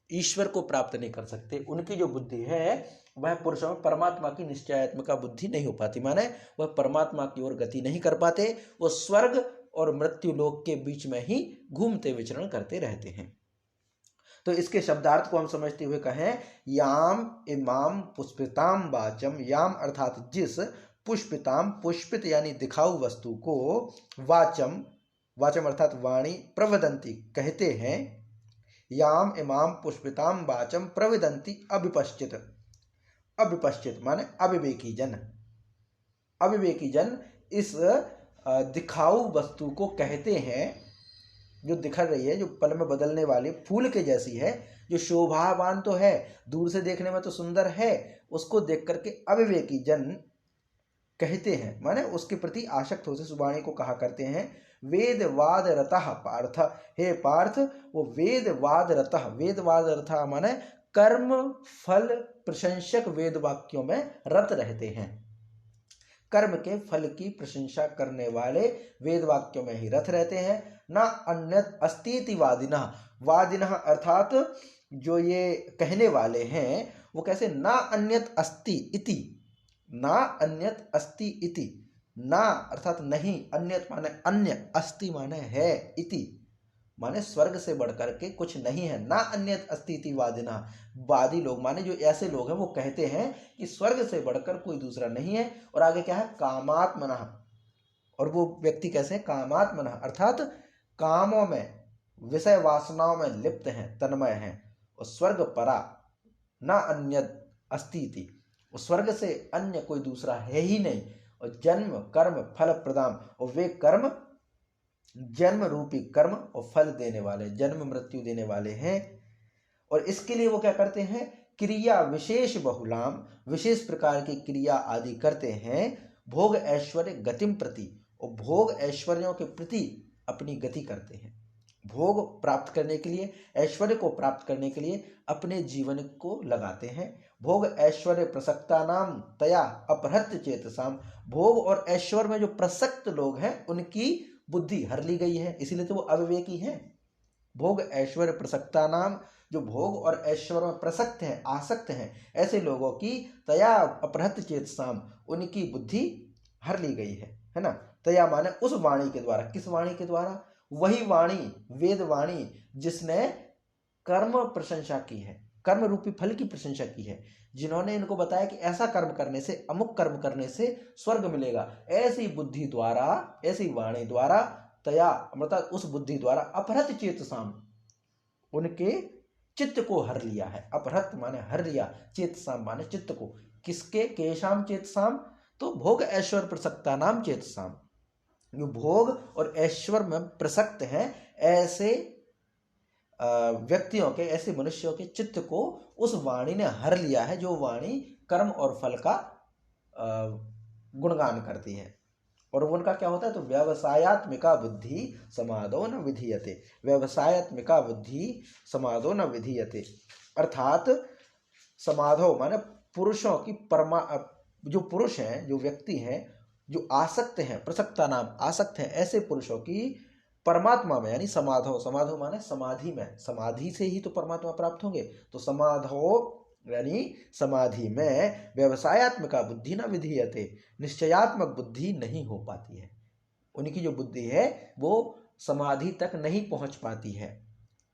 ईश्वर को प्राप्त नहीं कर सकते, उनकी जो बुद्धि है वह पुरुषों में परमात्मा की निश्चयात्मिका बुद्धि नहीं हो पाती, माने वह परमात्मा की ओर गति नहीं कर पाते, वो स्वर्ग और मृत्यु लोक के बीच में ही घूमते विचरण करते रहते हैं। तो इसके शब्दार्थ को हम समझते हुए कहें, याम इमाम पुष्पिताम वाचम, याम अर्थात जिस, पुष्पिताम पुष्पित यानी दिखाऊ वस्तु को, वाचम वाचम अर्थात वाणी, प्रवदंती कहते हैं, याम इमाम पुष्पिताम वाचम प्रविदंती अविपश्चित, अविपश्चित माने अविवेकी जन, अविवेकी जन इस दिखाऊ वस्तु को कहते हैं, जो दिखा रही है, जो पल में बदलने वाली फूल के जैसी है, जो शोभावान तो है, दूर से देखने में तो सुंदर है, उसको देख करके अविवेकी जन कहते हैं, माने उसके प्रति आसक्त होते, सुबाणी को कहा करते हैं वेदवाद रतः पार्थ, हे पार्थ वो वेदवाद रतः, वेदवाद रतः माने कर्म फल प्रशंसक वेद वाक्यों में रत रहते हैं, कर्म के फल की प्रशंसा करने वाले वेद वाक्यों में ही रत रहते हैं। ना अन्यत अस्तीति वादिना, वादिना अर्थात जो ये कहने वाले हैं वो कैसे, ना अन्यत अस्ति इति, ना अन्यत अस्ति इति, ना अर्थात नहीं, अन्यत माने अन्य, अस्ति माने है, इति माने स्वर्ग से बढ़कर के कुछ नहीं है, ना अन्यत अस्ति इति वादिना, वादी लोग माने जो ऐसे लोग हैं वो कहते हैं कि स्वर्ग से बढ़कर कोई दूसरा नहीं है। और आगे क्या है, कामात्मना, और वो व्यक्ति कैसे हैं, कामात्मना अर्थात कामों में, विषय वासनाओं में लिप्त हैं, तन्मय हैं, और स्वर्ग परा ना अन्यत अस्ति इति, स्वर्ग से अन्य कोई दूसरा है ही नहीं, और जन्म कर्म फल प्रदान, और वे कर्म जन्म रूपी कर्म और फल देने वाले, जन्म मृत्यु देने वाले हैं। और इसके लिए वो क्या करते हैं, क्रिया विशेष बहुलाम, विशेष प्रकार की क्रिया आदि करते हैं, भोग ऐश्वर्य गतिम प्रति, और भोग ऐश्वर्यों के प्रति अपनी गति करते हैं, भोग प्राप्त करने के लिए, ऐश्वर्य को प्राप्त करने के लिए अपने जीवन को लगाते हैं। भोग ऐश्वर्य प्रसक्ता नाम तया अपहृत चेतसाम। भोग और ऐश्वर्य में जो प्रसक्त लोग हैं उनकी बुद्धि हर ली गई है, इसीलिए तो वो अविवेकी हैं। भोग ऐश्वर्य प्रसक्ता नाम, जो भोग और ऐश्वर्य में प्रसक्त हैं, आसक्त हैं, ऐसे लोगों की तया अपहृत चेतसाम, उनकी बुद्धि हर ली गई है ना। तया माने उस वाणी के द्वारा। किस वाणी के द्वारा? वही वाणी, वेद वाणी, जिसने कर्म प्रशंसा की है, कर्म रूपी फल की प्रशंसा की है, जिन्होंने इनको बताया कि ऐसा कर्म करने से, अमुक कर्म करने से स्वर्ग मिलेगा, ऐसी बुद्धि द्वारा, ऐसी वाणी द्वारा, तया मतलब उस बुद्धि द्वारा अपहृत चेतसाम, उनके चित्त को हर लिया है। अपहृत माने हर लिया, चेतसाम माने चित्त को। किसके? केशाम चेतसाम, तो भोग ऐश्वर्य प्रसक्ता नाम चेतसाम, जो भोग और ऐश्वर्य में प्रसक्त हैं ऐसे व्यक्तियों के, ऐसे मनुष्यों के चित्त को उस वाणी ने हर लिया है, जो वाणी कर्म और फल का गुणगान करती है। और उनका क्या होता है? तो व्यवसायत्मिका बुद्धि समादो न विधीयते। व्यवसायत्मिका बुद्धि समादो न विधीयते, अर्थात समाधो माने पुरुषों की जो पुरुष हैं, जो व्यक्ति हैं, जो आसक्त हैं, प्रसक्ता नाम आसक्त हैं, ऐसे पुरुषों की परमात्मा में, यानी समाधो, समाधो माने समाधि में, समाधि से ही तो परमात्मा प्राप्त होंगे, तो समाधो यानी समाधि में व्यवसायत्मिका बुद्धि न विधीयते, निश्चयात्मक बुद्धि नहीं हो पाती है। उनकी जो बुद्धि है वो समाधि तक नहीं पहुंच पाती है,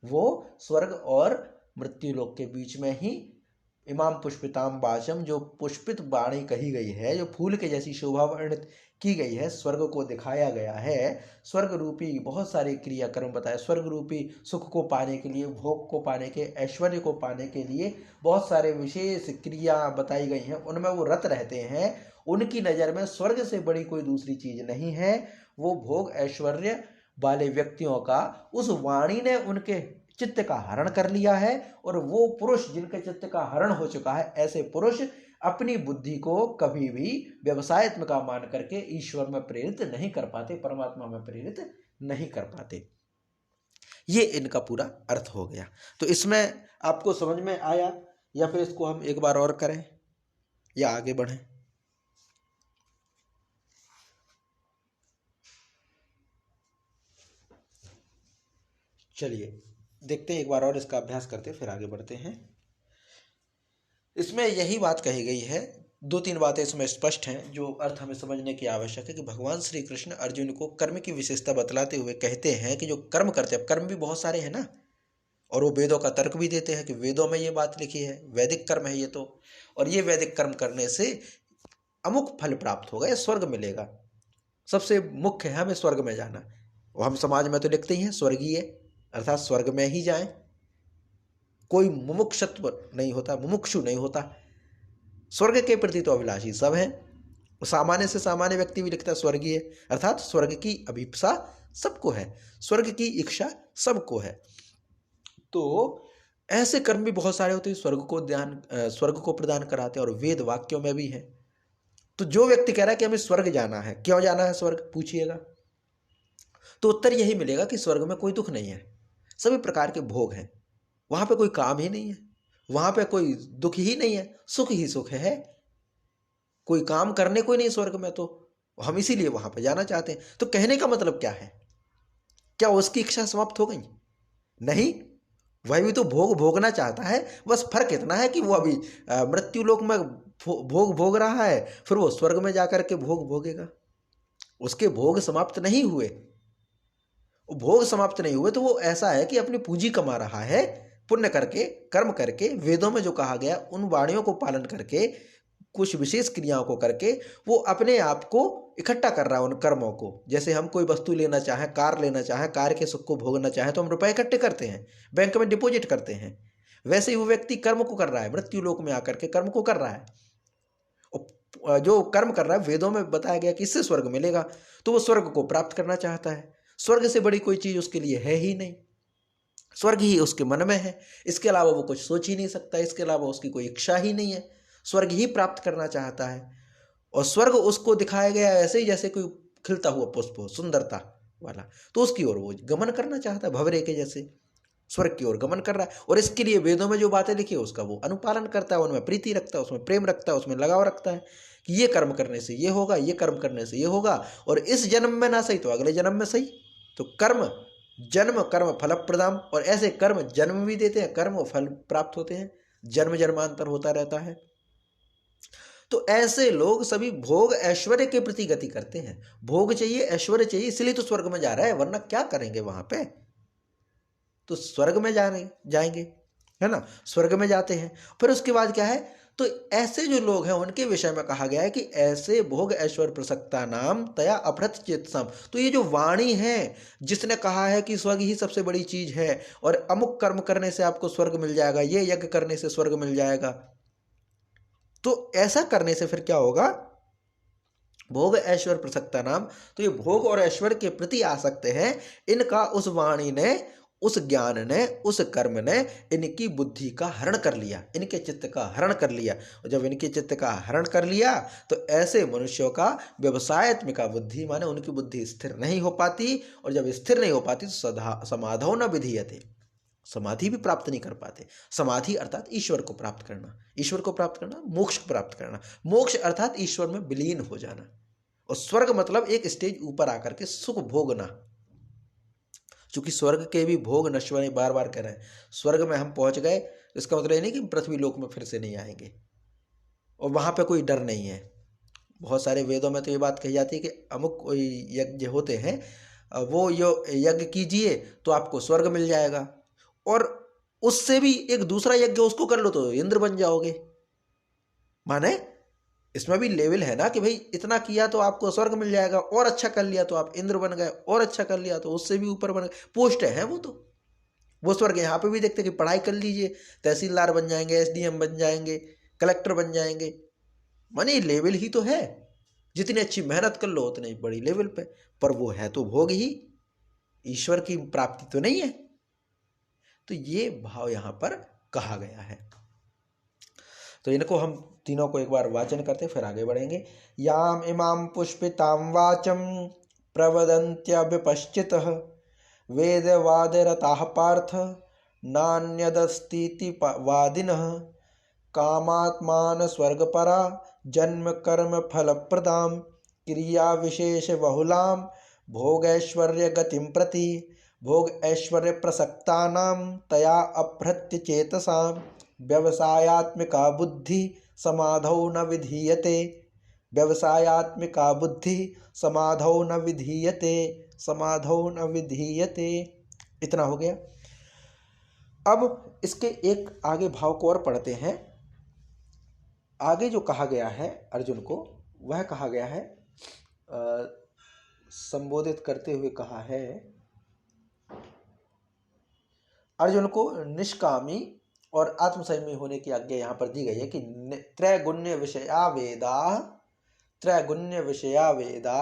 वो स्वर्ग और मृत्यु लोक के बीच में ही इमाम पुष्पिताम वाचम, जो पुष्पित वाणी कही गई है, जो फूल के जैसी शोभा वर्णित की गई है, स्वर्ग को दिखाया गया है, स्वर्ग रूपी बहुत सारे क्रियाक्रम बताए, स्वर्ग रूपी सुख को पाने के लिए, भोग को पाने के, ऐश्वर्य को पाने के लिए बहुत सारे विशेष क्रिया बताई गई हैं, उनमें वो रत रहते हैं। उनकी नज़र में स्वर्ग से बड़ी कोई दूसरी चीज नहीं है। वो भोग ऐश्वर्य वाले व्यक्तियों का उस वाणी ने उनके चित्त का हरण कर लिया है, और वो पुरुष जिनके चित्त का हरण हो चुका है, ऐसे पुरुष अपनी बुद्धि को कभी भी व्यवसायत्मक मान करके ईश्वर में प्रेरित नहीं कर पाते, परमात्मा में प्रेरित नहीं कर पाते। ये इनका पूरा अर्थ हो गया। तो इसमें आपको समझ में आया, या फिर इसको हम एक बार और करें या आगे बढ़ें? चलिए देखते हैं, एक बार और इसका अभ्यास करते फिर आगे बढ़ते हैं। इसमें यही बात कही गई है, दो तीन बातें इसमें स्पष्ट हैं जो अर्थ हमें समझने की आवश्यक है, कि भगवान श्री कृष्ण अर्जुन को कर्म की विशेषता बतलाते हुए कहते हैं कि जो कर्म करते हैं, कर्म भी बहुत सारे हैं ना, और वो वेदों का तर्क भी देते हैं कि वेदों में ये बात लिखी है, वैदिक कर्म है ये तो, और ये वैदिक कर्म करने से अमुक फल प्राप्त होगा या स्वर्ग मिलेगा। सबसे मुख्य है हमें स्वर्ग में जाना, और हम समाज में तो लिखते ही हैं स्वर्गीय, अर्थात स्वर्ग में ही जाएं। कोई मुमुक्षत्व नहीं होता, मुमुक्षु नहीं होता, स्वर्ग के प्रति तो अभिलाषी सब हैं। सामान्य से सामान्य व्यक्ति भी लिखता है स्वर्गीय, अर्थात स्वर्ग की अभिप्सा सबको है, स्वर्ग की इच्छा सबको है। तो ऐसे कर्म भी बहुत सारे होते हैं स्वर्ग को प्रदान कराते हैं, और वेद वाक्यों में भी है। तो जो व्यक्ति कह रहा है कि हमें स्वर्ग जाना है, क्यों जाना है स्वर्ग पूछिएगा, तो उत्तर यही मिलेगा कि स्वर्ग में कोई दुख नहीं है, सभी प्रकार के भोग हैं, वहां पे कोई काम ही नहीं है, वहां पे कोई दुख ही नहीं है, सुख ही सुख है, कोई काम करने को ही नहीं स्वर्ग में, तो हम इसीलिए वहां पे जाना चाहते हैं। तो कहने का मतलब क्या है? क्या उसकी इच्छा समाप्त हो गई? नहीं, वह भी तो भोग भोगना चाहता है, बस फर्क इतना है कि वो अभी मृत्यु लोक में भोग भोग रहा है, फिर वो स्वर्ग में जाकर के भोग भोगेगा। उसके भोग समाप्त नहीं हुए, भोग समाप्त नहीं हुए, तो वो ऐसा है कि अपनी पूंजी कमा रहा है, पुण्य करके, कर्म करके, वेदों में जो कहा गया उन वाणियों को पालन करके, कुछ विशेष क्रियाओं को करके वो अपने आप को इकट्ठा कर रहा है उन कर्मों को। जैसे हम कोई वस्तु लेना चाहें, कार लेना चाहें, कार के सुख को भोगना चाहें, तो हम रुपए इकट्ठे करते हैं, बैंक में डिपॉजिट करते हैं। वैसे ही वो व्यक्ति कर्म को कर रहा है, मृत्यु लोक में आकर के कर्म को कर रहा है। जो कर्म कर रहा है, वेदों में बताया गया कि इससे स्वर्ग मिलेगा, तो वो स्वर्ग को प्राप्त करना चाहता है। स्वर्ग से बड़ी कोई चीज उसके लिए है ही नहीं, स्वर्ग ही उसके मन में है, इसके अलावा वो कुछ सोच ही नहीं सकता, इसके अलावा उसकी कोई इच्छा ही नहीं है, स्वर्ग ही प्राप्त करना चाहता है। और स्वर्ग उसको दिखाया गया ऐसे ही जैसे कोई खिलता हुआ पुष्प हो, सुंदरता, वाला, तो उसकी ओर वो गमन करना चाहता है, भंवरे के जैसे स्वर्ग की ओर गमन कर रहा है। और इसके लिए वेदों में जो बातें लिखी है उसका वो अनुपालन करता है, उनमें प्रीति रखता है, उसमें प्रेम रखता है, उसमें लगाव रखता है कि ये कर्म करने से ये होगा, ये कर्म करने से ये होगा, और इस जन्म में ना सही तो अगले जन्म में सही। तो कर्म जन्म कर्म फल प्रदाम, और ऐसे कर्म जन्म भी देते हैं, कर्म और फल प्राप्त होते हैं, जन्म जन्मांतर होता रहता है। तो ऐसे लोग सभी भोग ऐश्वर्य के प्रति गति करते हैं। भोग चाहिए, ऐश्वर्य चाहिए, इसलिए तो स्वर्ग में जा रहा है, वरना क्या करेंगे वहां पे। तो स्वर्ग में जाएंगे, है ना, स्वर्ग में जाते हैं। फिर उसके बाद क्या है, तो ऐसे जो लोग हैं उनके विषय में कहा गया है कि ऐसे भोग ऐश्वर्य प्रसक्ता नाम तया अपहृत चेतसम। तो ये जो वाणी है जिसने कहा है कि स्वर्ग ही सबसे बड़ी चीज है और अमुक कर्म करने से आपको स्वर्ग मिल जाएगा, ये यज्ञ करने से स्वर्ग मिल जाएगा, तो ऐसा करने से फिर क्या होगा, भोग ऐश्वर्य प्रसक्ता नाम, तो ये भोग और ऐश्वर्य के प्रति आ सकते हैं, इनका उस वाणी ने, उस ज्ञान ने, उस कर्म ने इनकी बुद्धि का हरण कर लिया, इनके चित्त का हरण कर लिया। और जब इनके चित्त का हरण कर लिया तो ऐसे मनुष्यों का व्यवसायत्मिका बुद्धि, माने उनकी बुद्धि स्थिर नहीं हो पाती, और जब स्थिर नहीं हो पाती तो समाधौ न विधीयते, समाधि भी प्राप्त नहीं कर पाते। समाधि अर्थात ईश्वर को प्राप्त करना, ईश्वर को प्राप्त करना, मोक्ष को प्राप्त करना, मोक्ष अर्थात ईश्वर में विलीन हो जाना, और स्वर्ग मतलब एक स्टेज ऊपर आकर के सुख भोगना। चूंकि स्वर्ग के भी भोग नश्वर, बार बार कह रहे हैं, स्वर्ग में हम पहुंच गए, इसका मतलब ये नहीं कि पृथ्वी लोक में फिर से नहीं आएंगे, और वहां पे कोई डर नहीं है। बहुत सारे वेदों में तो ये बात कही जाती है कि अमुक कोई यज्ञ होते हैं, वो यज्ञ कीजिए तो आपको स्वर्ग मिल जाएगा, और उससे भी एक दूसरा यज्ञ उसको कर लो तो इंद्र बन जाओगे। माने इसमें भी लेवल है ना कि भाई इतना किया तो आपको स्वर्ग मिल जाएगा, और अच्छा कर लिया तो आप इंद्र बन गए, और अच्छा कर लिया तो उससे भी ऊपर बन गए। पोस्ट है वो, तो वो स्वर्ग यहाँ पे भी देखते कि पढ़ाई कर लीजिए तहसीलदार बन जाएंगे, एसडीएम बन जाएंगे, कलेक्टर बन जाएंगे, माने लेवल ही तो है, जितनी अच्छी मेहनत कर लो उतनी बड़ी लेवल पे, पर वो है तो भोग ही, ईश्वर की प्राप्ति तो नहीं है। तो ये भाव यहां पर कहा गया है। तो इनको हम तीनों को एक बार वाचन करते फिर आगे बढ़ेंगे। याम इमाम पुष्पिताम वाचम प्रवदन्त्यभिपश्चितः वेदवादरताः पार्थ नान्यदस्तीति वादिनः कामात्मान स्वर्गपरा जन्म कर्म फलप्रदां क्रिया विशेष बहुलां भोगैश्वर्य गतिं प्रति भोग ऐश्वर्य प्रसक्तानां तया अपहृत्य चेतसां व्यवसायात्मिका बुद्धि समाधौ न विधीयते, व्यवसायात्मिका बुद्धि समाधौ न विधीयते, समाधौ न विधीयते। इतना हो गया। अब इसके एक आगे भाव को और पढ़ते हैं। आगे जो कहा गया है अर्जुन को, वह कहा गया है, संबोधित करते हुए कहा है अर्जुन को निष्कामी और आत्मसंयमी होने की आज्ञा यहाँ पर दी गई है कि त्रैगुण्य विषया वेदा, त्रैगुण्य विषया वेदा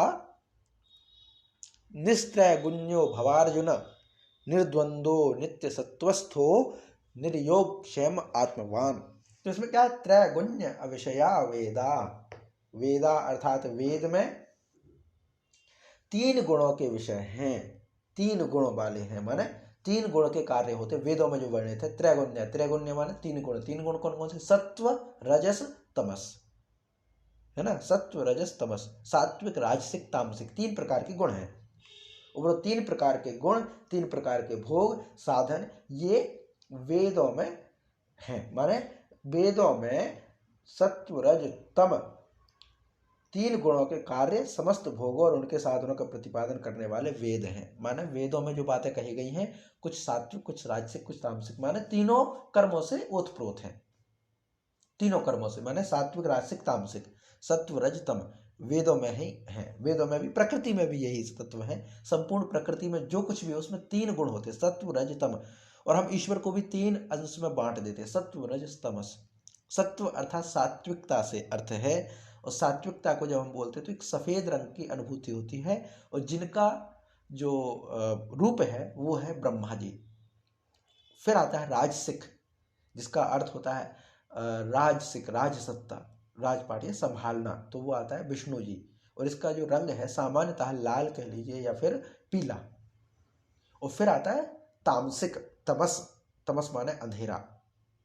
निस्त्रैगुण्यो भवार्जुन निर्द्वंदो नित्य सत्वस्थो निर्योग क्षेम आत्मवान। तो इसमें क्या है, त्रैगुण्य विषया वेदा, वेदा अर्थात वेद में तीन गुणों के विषय हैं, तीन गुण वाले हैं, माने तीन गुण के कार्य होते वेदों में जो वर्णित है। त्रैगुण्य, त्रैगुण्य माने तीन गुण, तीन गुण कौन कौन से, सत्व रजस तमस, है ना, सत्व रजस तमस, सात्विक राजसिक तामसिक, तीन प्रकार के गुण हैं। वो तीन प्रकार के गुण, तीन प्रकार के भोग साधन, ये वेदों में हैं। माने वेदों में सत्व रज तम तीन गुणों के कार्य, समस्त भोगों और उनके साधनों का प्रतिपादन करने वाले वेद हैं। माने वेदों में जो बातें कही गई हैं, कुछ सात्विक, कुछ राजसिक, कुछ तामसिक, माने तीनों कर्मों से ओतप्रोत हैं, तीनों कर्मों से, माने सात्विक राजसिक तामसिक, सत्व रज तम वेदों में ही है। वेदों में भी, प्रकृति में भी यही तत्व है। संपूर्ण प्रकृति में जो कुछ भी है उसमें तीन गुण होते हैं, सत्व रज तम, और हम ईश्वर को भी तीन अंश में बांट देते हैं, सत्व रज तमस। सत्व अर्थात सात्विकता से अर्थ है, और सात्विकता को जब हम बोलते हैं तो एक सफेद रंग की अनुभूति होती है, और जिनका जो रूप है वो है ब्रह्मा जी। फिर आता है राजसिक, जिसका अर्थ होता है राजसिक, राजसत्ता, राजपाट या संभालना, तो वो आता है विष्णु जी। और इसका जो रंग है सामान्यतः लाल कह लीजिए या फिर पीला। और फिर आता है तामसिक, तमस, तमस माने अंधेरा,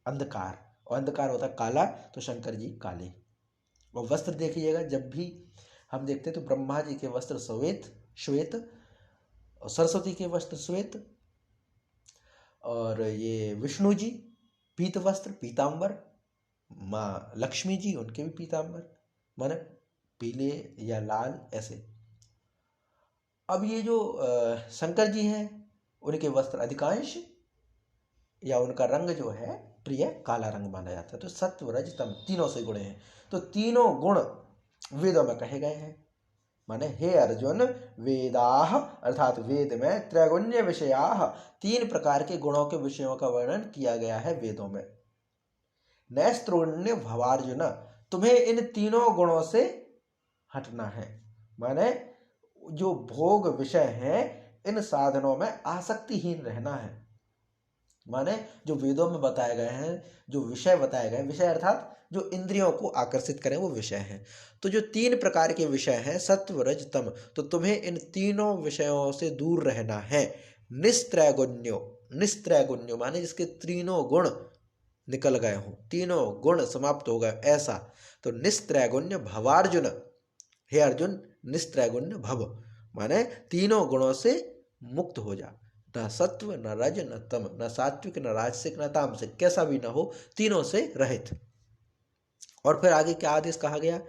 अंधकार, और अंधकार होता है काला, तो शंकर जी काले। और वस्त्र देखिएगा, जब भी हम देखते हैं तो ब्रह्मा जी के वस्त्र श्वेत, और सरस्वती के वस्त्र श्वेत, और ये विष्णु जी पीत वस्त्र पीतांबर, माँ लक्ष्मी जी उनके भी पीतांबर, माने पीले या लाल ऐसे। अब ये जो शंकर जी हैं उनके वस्त्र अधिकांश या उनका रंग जो है प्रिय काला रंग माना जाता है। तो सत्व रज तम तीनों से गुण हैं, तो तीनों गुण वेदों में कहे गए हैं। माने हे अर्जुन, वेदाह अर्थात वेद में त्रैगुण्य विषयाह, तीन प्रकार के गुणों के विषयों का वर्णन किया गया है वेदों में। नैस्त्रोण्य भवार्जुन, तुम्हें इन तीनों गुणों से हटना है। माने जो भोग विषय हैं इन साधनों में आसक्तिहीन रहना है। माने जो वेदों में बताए गए हैं, जो विषय बताए गए, विषय अर्थात जो इंद्रियों को आकर्षित करें वो विषय हैं। तो जो तीन प्रकार के विषय हैं सत्व रज तम, तो तुम्हें इन तीनों विषयों से दूर रहना है। निस्त्रैगुण्यो, निस्त्रैगुण्यो माने जिसके तीनों गुण निकल गए हों, तीनों गुण समाप्त हो गए ऐसा। तो निस्त्रैगुण्य भवार्जुन, हे अर्जुन निस्त्रैगुण्य भव, माने तीनों गुणों से मुक्त हो जा। न सत्व न रज न तम, न सात्विक न राजसिक न तामसिक, कैसा भी न हो, तीनों से रहित। और फिर आगे क्या आदेश कहा गया,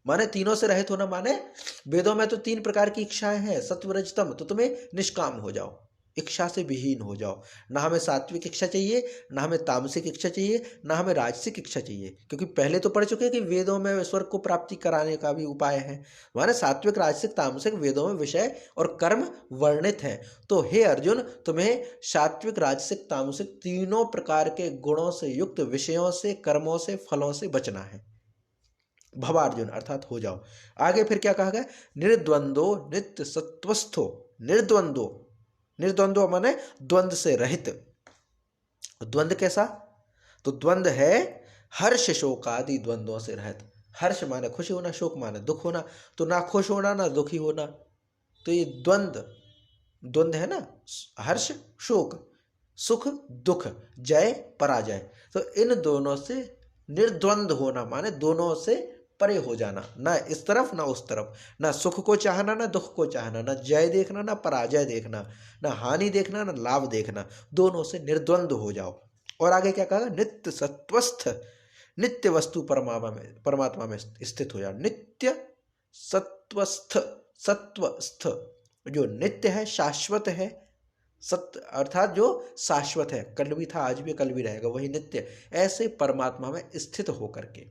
माने तीनों से रहित होना, माने वेदों में तो तीन प्रकार की इच्छाएं हैं सत्व रज तम, तो तुम्हें निष्काम हो जाओ, इच्छा से विहीन हो जाओ। ना हमें सात्विक इच्छा चाहिए, ना हमें तामसिक इच्छा चाहिए, ना हमें राजसिक इच्छा चाहिए, क्योंकि पहले तो पढ़ चुके हैं कि वेदों में स्वर्ग को प्राप्ति कराने का भी उपाय है। माने सात्विक राजसिक तामसिक वेदों में विषय और कर्म वर्णित हैं। तो हे अर्जुन, तुम्हें सात्विक राजसिक तामसिक तीनों प्रकार के गुणों से युक्त विषयों से, कर्मों से, फलों से बचना है। भवार्जुन अर्थात हो जाओ। आगे फिर क्या कहा गया, निर्द्वंदो नित्य सत्वस्थो, निर्द्वंदो, निर्द्वंद्व माने द्वंद से रहित। द्वंद कैसा, तो द्वंद है हर्ष शोक आदि द्वंद्वों से रहित। हर्ष माने खुशी होना, शोक माने दुख होना, तो ना खुश होना ना दुखी होना। तो ये द्वंद, द्वंद है ना, हर्ष शोक, सुख दुख, जय पराजय, तो इन दोनों से निर्द्वंद होना, माने दोनों से परे हो जाना, ना इस तरफ ना उस तरफ, ना सुख को चाहना ना दुख को चाहना, ना जय देखना ना पराजय देखना, ना हानि देखना ना लाभ देखना, दोनों से निर्द्वंद हो जाओ। और आगे क्या कहा, नित्य सत्वस्थ, नित्य वस्तु परमात्मा में स्थित हो जाओ। नित्य सत्वस्थ, सत्वस्थ जो नित्य है, शाश्वत है, सत्य अर्थात जो शाश्वत है, कल भी था आज भी कल भी रहेगा, वही नित्य, ऐसे परमात्मा में स्थित होकर के।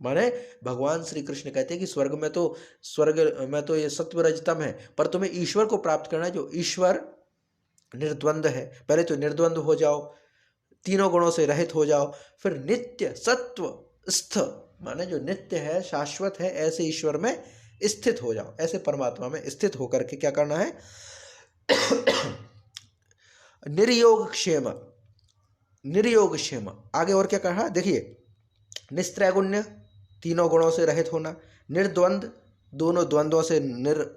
माने भगवान श्री कृष्ण कहते हैं कि स्वर्ग में तो ये सत्व रजतम है, पर तुम्हें ईश्वर को प्राप्त करना है जो ईश्वर निर्द्वंद है। पहले तो निर्द्वंद हो जाओ, तीनों गुणों से रहित हो जाओ, फिर नित्य सत्व स्थ माने जो नित्य है शाश्वत है ऐसे ईश्वर में स्थित हो जाओ। ऐसे परमात्मा में स्थित होकर के क्या करना है, निर्योग क्षेम, निर्योग क्षेम। आगे और क्या कहा, देखिए, निस्त्रैगुण्य तीनों गुणों से रहित होना, निर्द्वंद दोनों द्वंद्वों से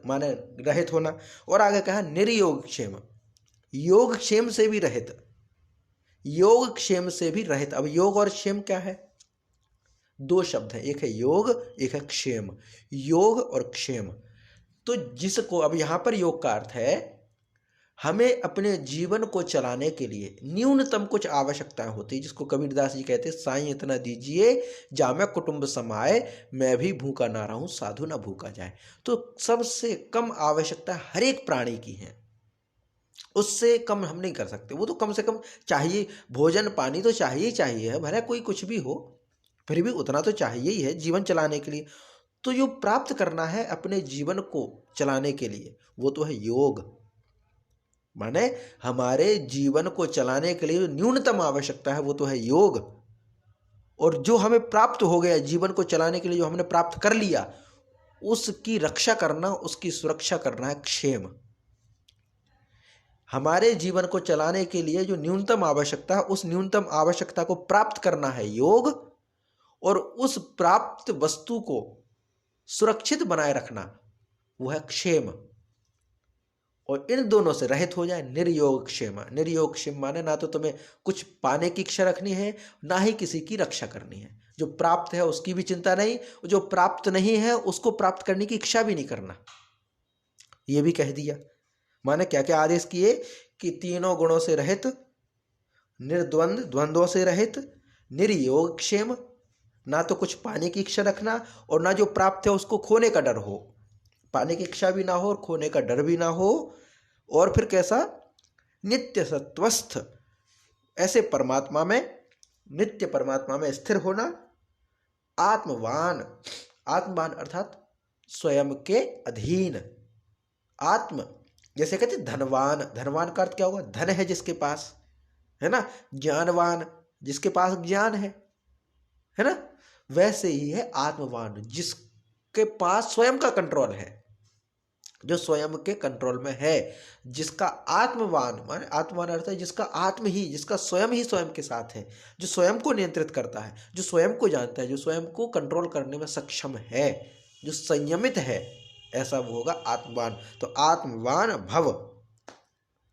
माने रहित होना, और आगे कहा निर्योग क्षेम, योग क्षेम से भी रहित, योग क्षेम से भी रहित। अब योग और क्षेम क्या है, दो शब्द हैं, एक है योग एक है क्षेम, योग और क्षेम। तो जिसको अब यहां पर योग का अर्थ है हमें अपने जीवन को चलाने के लिए न्यूनतम कुछ आवश्यकताएं होती है, जिसको कबीरदास जी कहते हैं, साईं इतना दीजिए जामे कुटुंब समाए, मैं भी भूखा ना रहूं साधु ना भूखा जाए। तो सबसे कम आवश्यकता हर एक प्राणी की है, उससे कम हम नहीं कर सकते। वो तो कम से कम चाहिए, भोजन पानी तो चाहिए ही चाहिए है, भले कोई कुछ भी हो फिर भी उतना तो चाहिए ही है जीवन चलाने के लिए। तो जो प्राप्त करना है अपने जीवन को चलाने के लिए वो तो है योग, माने हमारे जीवन को चलाने के लिए न्यूनतम आवश्यकता है वो तो है योग। और जो हमें प्राप्त हो गया जीवन को चलाने के लिए, जो हमने प्राप्त कर लिया, उसकी रक्षा करना, उसकी सुरक्षा करना है क्षेम। हमारे जीवन को चलाने के लिए जो न्यूनतम आवश्यकता है, उस न्यूनतम आवश्यकता को प्राप्त करना है योग, और उस प्राप्त वस्तु को सुरक्षित बनाए रखना वो है क्षेम। और इन दोनों से रहित हो जाए। निर्योगक्षेम, निर्योगक्षेम माने ना तो तुम्हें कुछ पाने की इच्छा रखनी है, ना ही किसी की रक्षा करनी है। जो प्राप्त है उसकी भी चिंता नहीं, जो प्राप्त नहीं है उसको प्राप्त करने की इच्छा भी नहीं करना, ये भी कह दिया। माने क्या क्या आदेश किए कि तीनों गुणों से रहित, निर्द्वंद, द्वंद्वों से रहित, निर्योगक्षेम, ना तो कुछ पाने की इच्छा रखना और ना जो प्राप्त है उसको खोने का डर हो। पाने की इच्छा भी ना हो और खोने का डर भी ना हो। और फिर कैसा? नित्य सत्वस्थ, ऐसे परमात्मा में, नित्य परमात्मा में स्थिर होना। आत्मवान, आत्मवान अर्थात स्वयं के अधीन। आत्म जैसे कहते धनवान, धनवान का अर्थ क्या होगा? धन है जिसके पास, है ना। ज्ञानवान, जिसके पास ज्ञान है ना। वैसे ही है आत्मवान, जिसके पास स्वयं का कंट्रोल है, जो स्वयं के कंट्रोल में है, जिसका आत्मवान माने, आत्मवान अर्थ है जिसका आत्म ही, जिसका स्वयं ही स्वयं के साथ है, जो स्वयं को नियंत्रित करता है, जो स्वयं को जानता है, जो स्वयं को कंट्रोल करने में सक्षम है, जो संयमित है, ऐसा वो होगा आत्मवान। तो आत्मवान भव।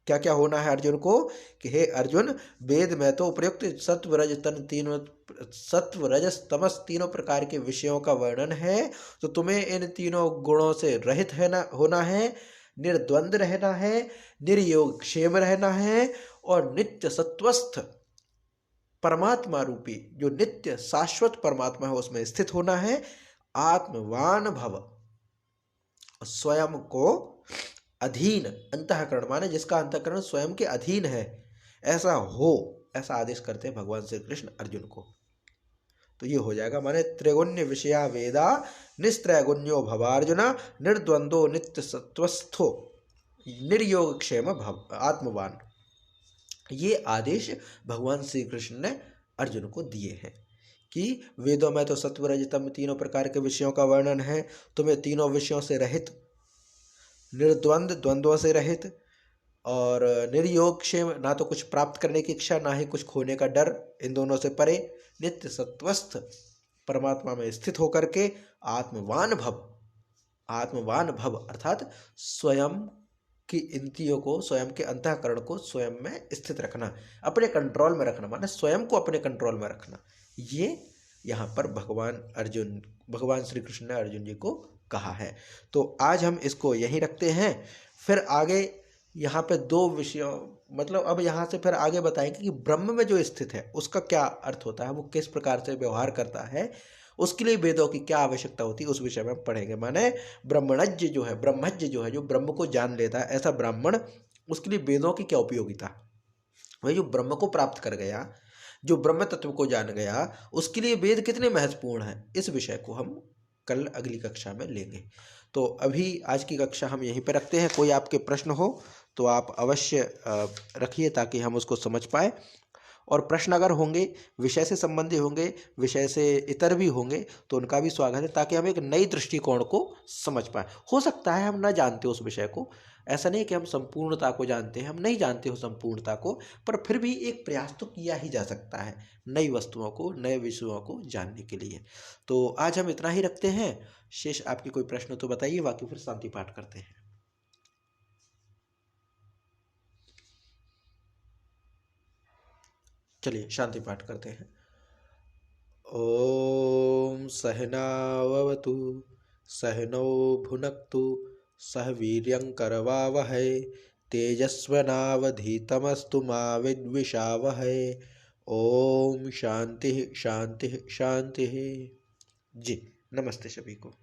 क्या क्या होना है अर्जुन को? कि हे अर्जुन, वेद में तो उपयुक्त सत्व रज तन तीनों, सत्व रजस तमस तीनों प्रकार के विषयों का वर्णन है। तो तुम्हें इन तीनों गुणों से रहित है ना, होना है, निर्द्वंद रहना है, निर्योग क्षेम रहना है, और नित्य सत्वस्थ परमात्मा रूपी जो नित्य शाश्वत परमात्मा है उसमें स्थित होना है। आत्मवान भव, स्वयं को अधीन, अंतःकरण माने जिसका अंतःकरण स्वयं के अधीन है, ऐसा हो, ऐसा आदेश करते हैं भगवान श्री कृष्ण अर्जुन को। तो ये हो जाएगा, माने त्रिगुण्य विषया वेदा निस्त्रैगुण्यो भवार्जुना निर्द्वंदो नित्य सत्वस्थो निर्योग क्षेम भव आत्मवान। ये आदेश भगवान श्री कृष्ण ने अर्जुन को दिए हैं कि वेदों में तो सत्व रज तम तीनों प्रकार के विषयों का वर्णन है, तुम्हें तीनों विषयों से रहित, निर्द्वंद द्वंद्वों से रहित, और निर्योग क्षेम, ना तो कुछ प्राप्त करने की इच्छा ना ही कुछ खोने का डर, इन दोनों से परे, नित्य सत्वस्थ परमात्मा में स्थित होकर के आत्मवान भव। आत्मवान भव अर्थात स्वयं की इंद्रियों को, स्वयं के अंतःकरण को स्वयं में स्थित रखना, अपने कंट्रोल में रखना, माने स्वयं को अपने कंट्रोल में रखना। ये यहाँ पर भगवान श्री कृष्ण ने अर्जुन जी को कहा है। तो आज हम इसको यहीं रखते हैं। फिर आगे यहाँ पे दो विषयों, मतलब अब यहाँ से फिर आगे बताएंगे कि ब्रह्म में जो स्थित है उसका क्या अर्थ होता है, वो किस प्रकार से व्यवहार करता है, उसके लिए वेदों की क्या आवश्यकता होती है, उस विषय में हम पढ़ेंगे। माने ब्रह्मण्य जो है, ब्रह्मज्ञ जो है, जो ब्रह्म को जान लेता है, ऐसा ब्राह्मण, उसके लिए वेदों की क्या उपयोगिता। वही जो ब्रह्म को प्राप्त कर गया, जो ब्रह्म तत्व को जान गया, उसके लिए वेद कितने महत्वपूर्ण हैं, इस विषय को हम कल अगली कक्षा में लेंगे। तो अभी आज की कक्षा हम यहीं पर रखते हैं। कोई आपके प्रश्न हो तो आप अवश्य रखिए ताकि हम उसको समझ पाए। और प्रश्न अगर होंगे, विषय से संबंधी होंगे, विषय से इतर भी होंगे, तो उनका भी स्वागत है, ताकि हम एक नई दृष्टिकोण को समझ पाए। हो सकता है हम ना जानते उस विषय को, ऐसा नहीं कि हम संपूर्णता को जानते हैं, हम नहीं जानते हो संपूर्णता को, पर फिर भी एक प्रयास तो किया ही जा सकता है नई वस्तुओं को, नए विषयों को जानने के लिए। तो आज हम इतना ही रखते हैं। शेष आपके कोई प्रश्न तो बताइए, बाकी फिर शांति पाठ करते हैं। चलिए शांति पाठ करते हैं। ओम सहनावतु सहनौ भुनक्तु सह वीर्यं करवावहै तेजस्वनावधीतमस्तु मा विद्विषावहै। ओम शांति शांति शांति। जी नमस्ते सभी को।